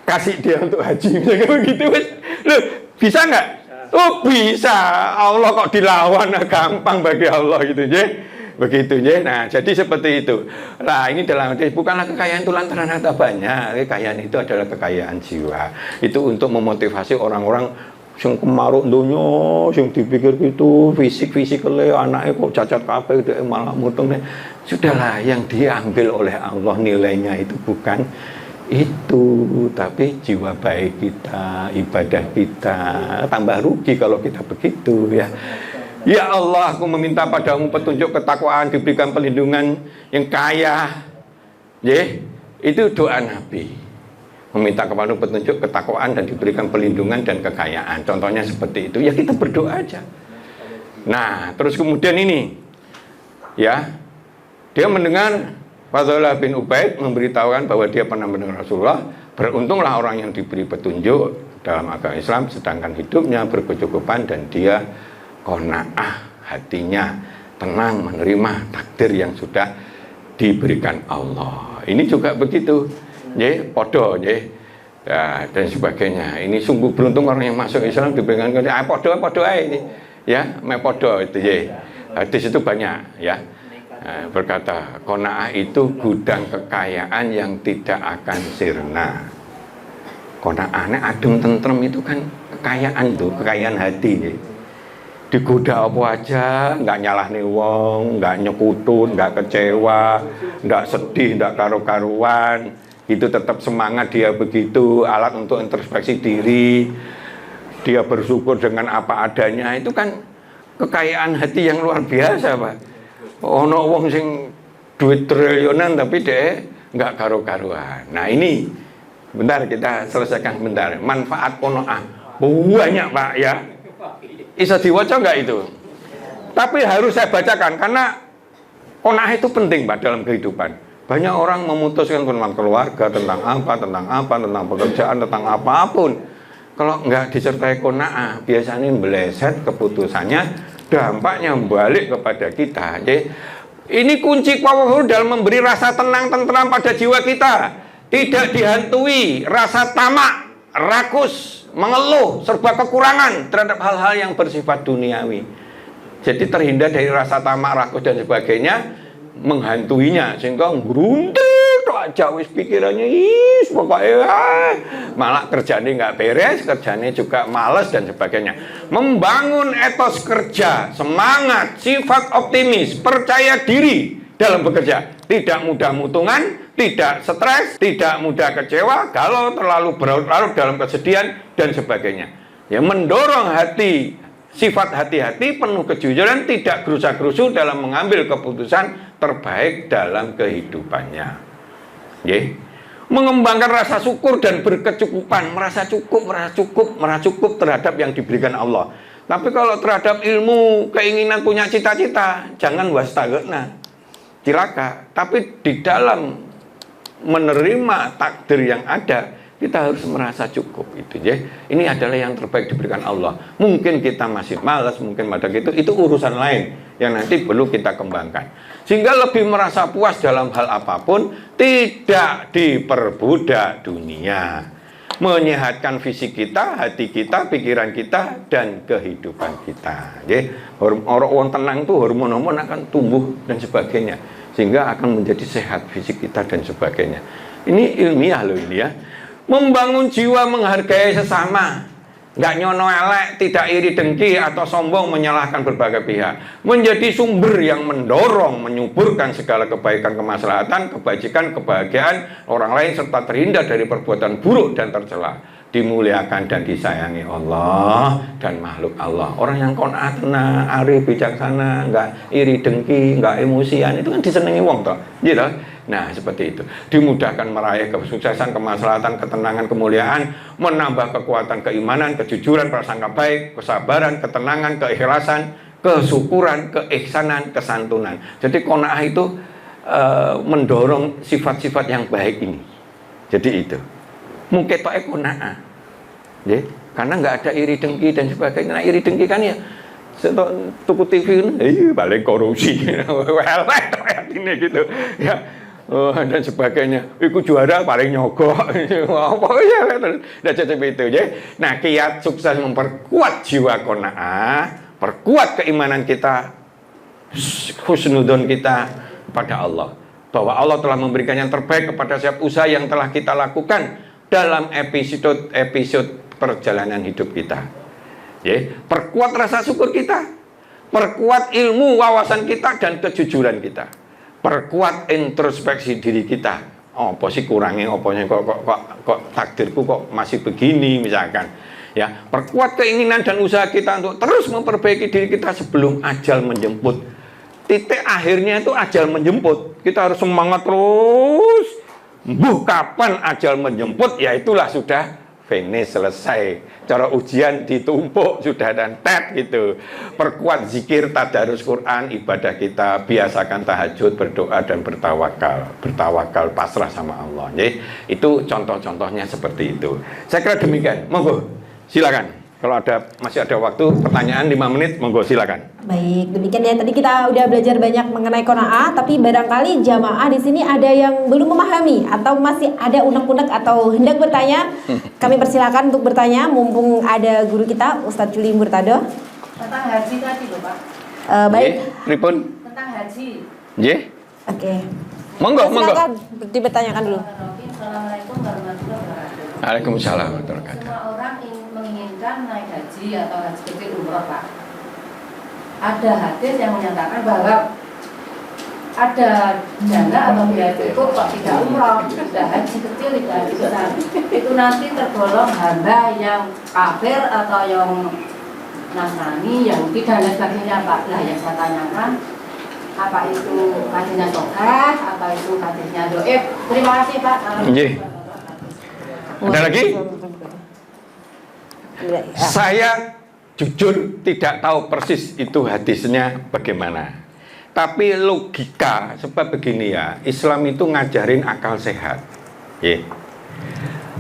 kasih dia untuk haji misalnya begitu. Loh, bisa nggak? Oh bisa. Allah kok dilawan, gampang bagi Allah gitu ya. Begitu ya. Nah, jadi seperti itu. Nah, ini dalam bukanlah kekayaan itu lantaran harta banyak. Kekayaan itu adalah kekayaan jiwa. Itu untuk memotivasi orang-orang sing kemaruk donya, sing dipikir gitu, fisik anaknya kok cacat kabeh, dia malah mutong. Sudahlah, yang diambil oleh Allah nilainya itu bukan itu, tapi jiwa baik kita, ibadah kita. Tambah rugi kalau kita begitu ya. Ya Allah, aku meminta padamu petunjuk ketakwaan, diberikan perlindungan yang kaya. Ya, itu doa Nabi. Meminta kepada petunjuk ketakwaan dan diberikan perlindungan dan kekayaan. Contohnya seperti itu. Ya kita berdoa aja. Nah, terus kemudian ini ya, dia mendengar Fadhalah bin Ubaid memberitahukan bahwa dia pernah mendengar Rasulullah. Beruntunglah orang yang diberi petunjuk dalam agama Islam, sedangkan hidupnya berkecukupan dan dia qanaah, hatinya tenang menerima takdir yang sudah diberikan Allah. Ini juga begitu. Podo, ya, dan sebagainya. Ini sungguh beruntung orang yang masuk Islam diberikan podo ini, ya, podo itu ya. Hadis itu banyak, ya. Berkata, qanaah itu gudang kekayaan yang tidak akan sirna. Qanaah, adem tentrem itu kan kekayaan tuh, kekayaan hati. Ya. Digoda apa aja, nggak nyalahne wong, nggak nyekutun, nggak kecewa, nggak sedih, nggak karu-karuan. Itu tetap semangat dia begitu, alat untuk introspeksi diri, dia bersyukur dengan apa adanya. Itu kan kekayaan hati yang luar biasa, Pak. Ono wong sing duit triliunan tapi dia nggak karu-karuan. Nah ini, bentar kita selesaikan bentar. Manfaat qanaah banyak, Pak, ya. Bisa diwaca nggak itu? Tapi harus saya bacakan karena qanaah itu penting, Pak, dalam kehidupan. Banyak orang memutuskan tentang keluarga, tentang pekerjaan, tentang apapun. Kalau nggak disertai qanaah, biasanya meleset keputusannya, dampaknya balik kepada kita. Jadi, ini kunci powerful dalam memberi rasa tenang, tentram pada jiwa kita. Tidak dihantui rasa tamak, rakus, mengeluh, serba kekurangan terhadap hal-hal yang bersifat duniawi. Jadi terhindar dari rasa tamak, rakus dan sebagainya, menghantuinya sehingga gerundel aja wis pikirannya pokoknya malah kerjanya nggak beres, kerjanya juga males dan sebagainya. Membangun etos kerja, semangat, sifat optimis, percaya diri dalam bekerja, tidak mudah mutungan, tidak stres, tidak mudah kecewa, kalau terlalu berlarut-larut dalam kesedihan dan sebagainya. Ya, mendorong hati, sifat hati-hati, penuh kejujuran, tidak gerusa-gerusu dalam mengambil keputusan terbaik dalam kehidupannya. Mengembangkan rasa syukur dan berkecukupan, merasa cukup terhadap yang diberikan Allah. Tapi kalau terhadap ilmu, keinginan, punya cita-cita, jangan wastagna, cilaka. Tapi di dalam menerima takdir yang ada, kita harus merasa cukup itu ya. Ini adalah yang terbaik diberikan Allah. Mungkin kita masih malas, mungkin pada itu urusan lain yang nanti perlu kita kembangkan. Sehingga lebih merasa puas dalam hal apapun, tidak diperbudak dunia. Menyehatkan fisik kita, hati kita, pikiran kita, dan kehidupan kita. Orang tenang itu hormon-hormon akan tumbuh dan sebagainya, sehingga akan menjadi sehat fisik kita dan sebagainya. Ini ilmiah loh ini ya. Membangun jiwa menghargai sesama, nggak nyono elek, tidak iri dengki atau sombong menyalahkan berbagai pihak, menjadi sumber yang mendorong, menyuburkan segala kebaikan, kemaslahatan, kebajikan, kebahagiaan orang lain serta terhindar dari perbuatan buruk dan tercela, dimuliakan dan disayangi Allah dan makhluk Allah. Orang yang qanaah, tenang, arif, bijaksana, nggak iri dengki, nggak emosian, itu kan disenangi wong toh, gitu. Nah, seperti itu. Dimudahkan meraih kesuksesan, kemaslahatan, ketenangan, kemuliaan, menambah kekuatan keimanan, kejujuran, prasangka baik, kesabaran, ketenangan, keikhlasan, kesyukuran, keihsanan, kesantunan. Jadi qanaah itu mendorong sifat-sifat yang baik ini. Jadi itu. Mungkin to'e qanaah. Karena nggak ada iri dengki dan sebagainya. Nah, iri dengki kan ya tuku TV balik korupsi. Ini gitu. Ya. Dan sebagainya, ikut juara paling nyogok, pokoknya seperti itu ya. Nah, kiat sukses memperkuat jiwa qanaah, perkuat keimanan kita, husnudon kita pada Allah, bahwa Allah telah memberikan yang terbaik kepada setiap usaha yang telah kita lakukan dalam episode perjalanan hidup kita. Ya, perkuat rasa syukur kita, perkuat ilmu wawasan kita dan kejujuran kita. Perkuat introspeksi diri kita. Oh, apa sih kurangnya, opanya kok takdirku kok masih begini misalkan. Ya, perkuat keinginan dan usaha kita untuk terus memperbaiki diri kita sebelum ajal menjemput. Titik akhirnya itu ajal menjemput. Kita harus semangat terus. Kapan ajal menjemput, ya itulah sudah finish, selesai. Cara ujian ditumpuk sudah dan tet gitu. Perkuat zikir, tadarus Quran, ibadah kita, biasakan tahajud, berdoa dan bertawakal pasrah sama Allah. Jadi itu contoh-contohnya seperti itu. Saya kira demikian. Monggo, silakan. Kalau masih ada waktu pertanyaan 5 menit, monggo silakan. Baik, demikian ya. Tadi kita udah belajar banyak mengenai qanaah, tapi barangkali jamaah di sini ada yang belum memahami atau masih ada unek-unek atau hendak bertanya. Kami persilakan untuk bertanya, mumpung ada guru kita, Ustadz Juli Murtado. Tentang haji tadi loh Pak. Baik. Pripun? Tentang haji. Nggih. Oke. Monggo. Silakan dipertanyakan dulu. Assalamualaikum warahmatullahi wabarakatuh. Waalaikumsalam warahmatullahi wabarakatuh. Semua orang menginginkan naik haji atau haji kecil umroh Pak. Ada hadis yang menyatakan bahwa ada dana atau biaya cukup kok tidak umroh, tidak haji kecil, tidak haji besar. Itu nanti tergolong hamba yang kafir atau yang Nasrani, Yahudi dan lain sebagainya Pak. Lah yang saya tanyakan, apa itu hadisnya sahih, apa itu hadisnya dhaif? Terima kasih Pak. Nggih. Ada lagi? Saya jujur tidak tahu persis itu hadisnya bagaimana. Tapi logika, sebab begini ya, Islam itu ngajarin akal sehat.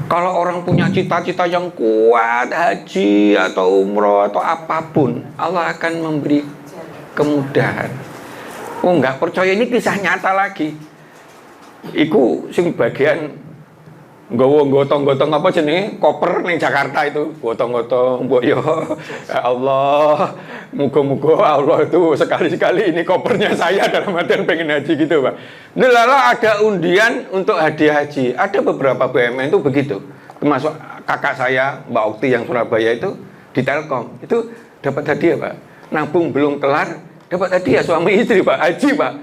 Kalau orang punya cita-cita yang kuat, haji atau umroh atau apapun, Allah akan memberi kemudahan. Oh, nggak percaya, ini kisah nyata lagi. Iku sing bagian gotong-gotong apa jenenge koper ning Jakarta itu, gotong-gotong mbok yo. Ya Allah, muga-muga Allah itu sekali-sekali ini kopernya saya dalam artian pengen haji gitu, Pak. Nelala ada undian untuk hadiah haji. Ada beberapa BUMN itu begitu. Termasuk kakak saya, Mbak Okti yang Surabaya itu di Telkom. Itu dapat hadiah, Pak. Nabung belum kelar, dapat hadiah suami istri, Pak, haji, Pak.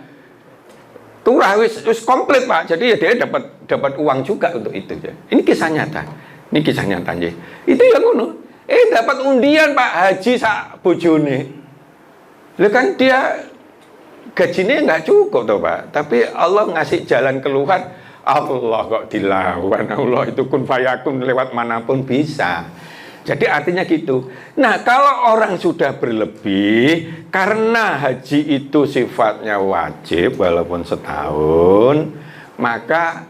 Turah wis komplit, Pak. Jadi ya dia dapat uang juga untuk itu ya. Ini kisah nyata. Ini kisah nyata nggih. Itu yang ngono. Dapat undian, Pak, haji sak bojone. Lha kan dia gajinya nggak cukup toh, Pak. Tapi Allah ngasih jalan keluar. Allah kok dilawan. Allah itu kun fayakun, lewat manapun bisa. Jadi artinya gitu. Nah, kalau orang sudah berlebih, karena haji itu sifatnya wajib walaupun setahun, maka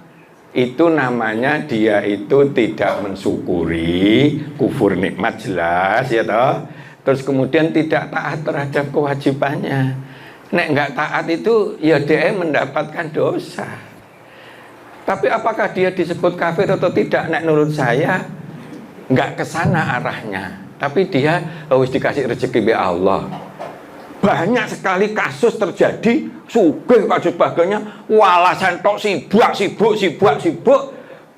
itu namanya dia itu tidak mensyukuri, kufur nikmat jelas ya toh. Terus kemudian tidak taat terhadap kewajibannya. Nek nggak taat itu ya dia mendapatkan dosa. Tapi apakah dia disebut kafir atau tidak? Nek menurut saya nggak kesana arahnya, tapi dia harus dikasih rezeki be Allah. Banyak sekali kasus terjadi, sugih kasus sebagainya, walasan tok sibuk.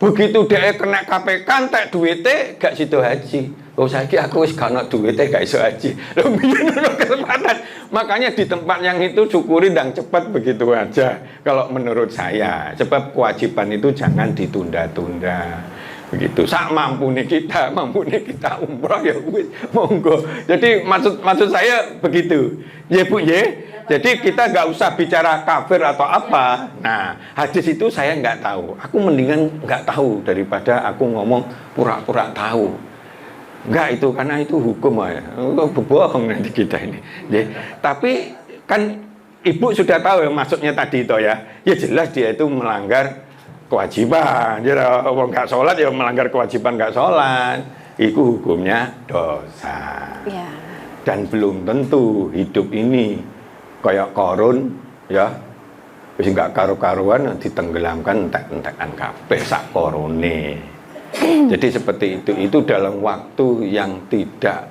Begitu dia kena KPK, entek duitnya gak sido haji. Oh saiki aku wis gak ono duitnya gak iso haji. Lho biyen ono kesempatan. Makanya di tempat yang itu syukuri dan cepat begitu aja. Kalau menurut saya, sebab kewajiban itu jangan ditunda-tunda. Begitu, sak mampune kita umroh ya wis monggo. Jadi maksud saya begitu. Ya Bu ya. Jadi kita nggak usah bicara kafir atau apa. Nah, hadis itu saya nggak tahu. Aku mendingan nggak tahu daripada aku ngomong pura-pura tahu. Enggak itu, karena itu hukum ya. Bohong nanti kita ini. Ya. Tapi kan Ibu sudah tahu ya maksudnya tadi itu ya. Ya jelas dia itu melanggar kewajiban. Jadi orang nggak sholat ya melanggar kewajiban nggak sholat. Itu hukumnya dosa. Ya. Dan belum tentu hidup ini kayak korun ya, wis nggak karu-karuan ditenggelamkan entek-entekan kabeh sak korone. Jadi seperti itu dalam waktu yang tidak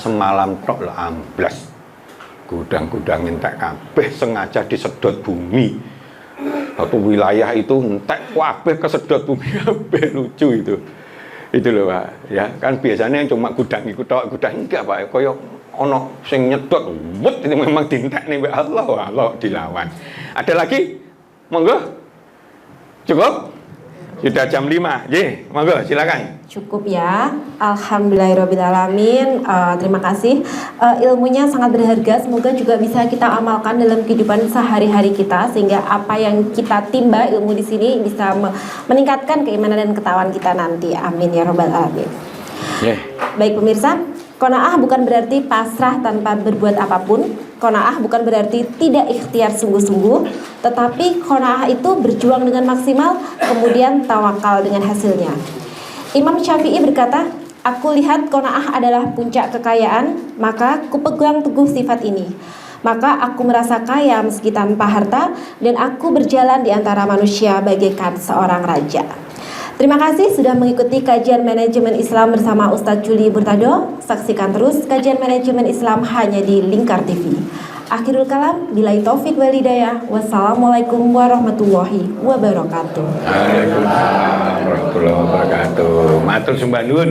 semalam tok lah amblas. Gudang-gudang entek kabeh sengaja disedot bumi. Satu wilayah itu entek kabeh kesedot bumi kabeh, lucu itu. Itu loh, Pak. Ya, kan biasanya cuma gudang iku tok, gudang enggak, Pak. Koyo ono sing nyedot, wet itu memang dintekne mbek Allah dilawan. Ada lagi? Monggo. Cukup? Sudah jam 5. Nggih, monggo silakan. Cukup ya. Alhamdulillahirrabbilalamin. Terima kasih. Ilmunya sangat berharga. Semoga juga bisa kita amalkan dalam kehidupan sehari-hari kita, sehingga apa yang kita timba ilmu di sini bisa meningkatkan keimanan dan ketakwaan kita nanti. Amin ya rabbal alamin. Baik pemirsa, qanaah bukan berarti pasrah tanpa berbuat apapun. Qanaah bukan berarti tidak ikhtiar sungguh-sungguh, tetapi qanaah itu berjuang dengan maksimal, kemudian tawakal dengan hasilnya. Imam Syafi'i berkata, aku lihat qanaah adalah puncak kekayaan, maka kupegang teguh sifat ini. Maka aku merasa kaya meski tanpa harta, dan aku berjalan di antara manusia bagaikan seorang raja. Terima kasih sudah mengikuti kajian manajemen Islam bersama Ustadz Juli Burtado. Saksikan terus kajian manajemen Islam hanya di Lingkar TV. Akhirul kalam, billahi taufik wal hidayah. Wassalamualaikum warahmatullahi wabarakatuh. Waalaikumsalam warahmatullahi wabarakatuh. Matur sembah nuwun.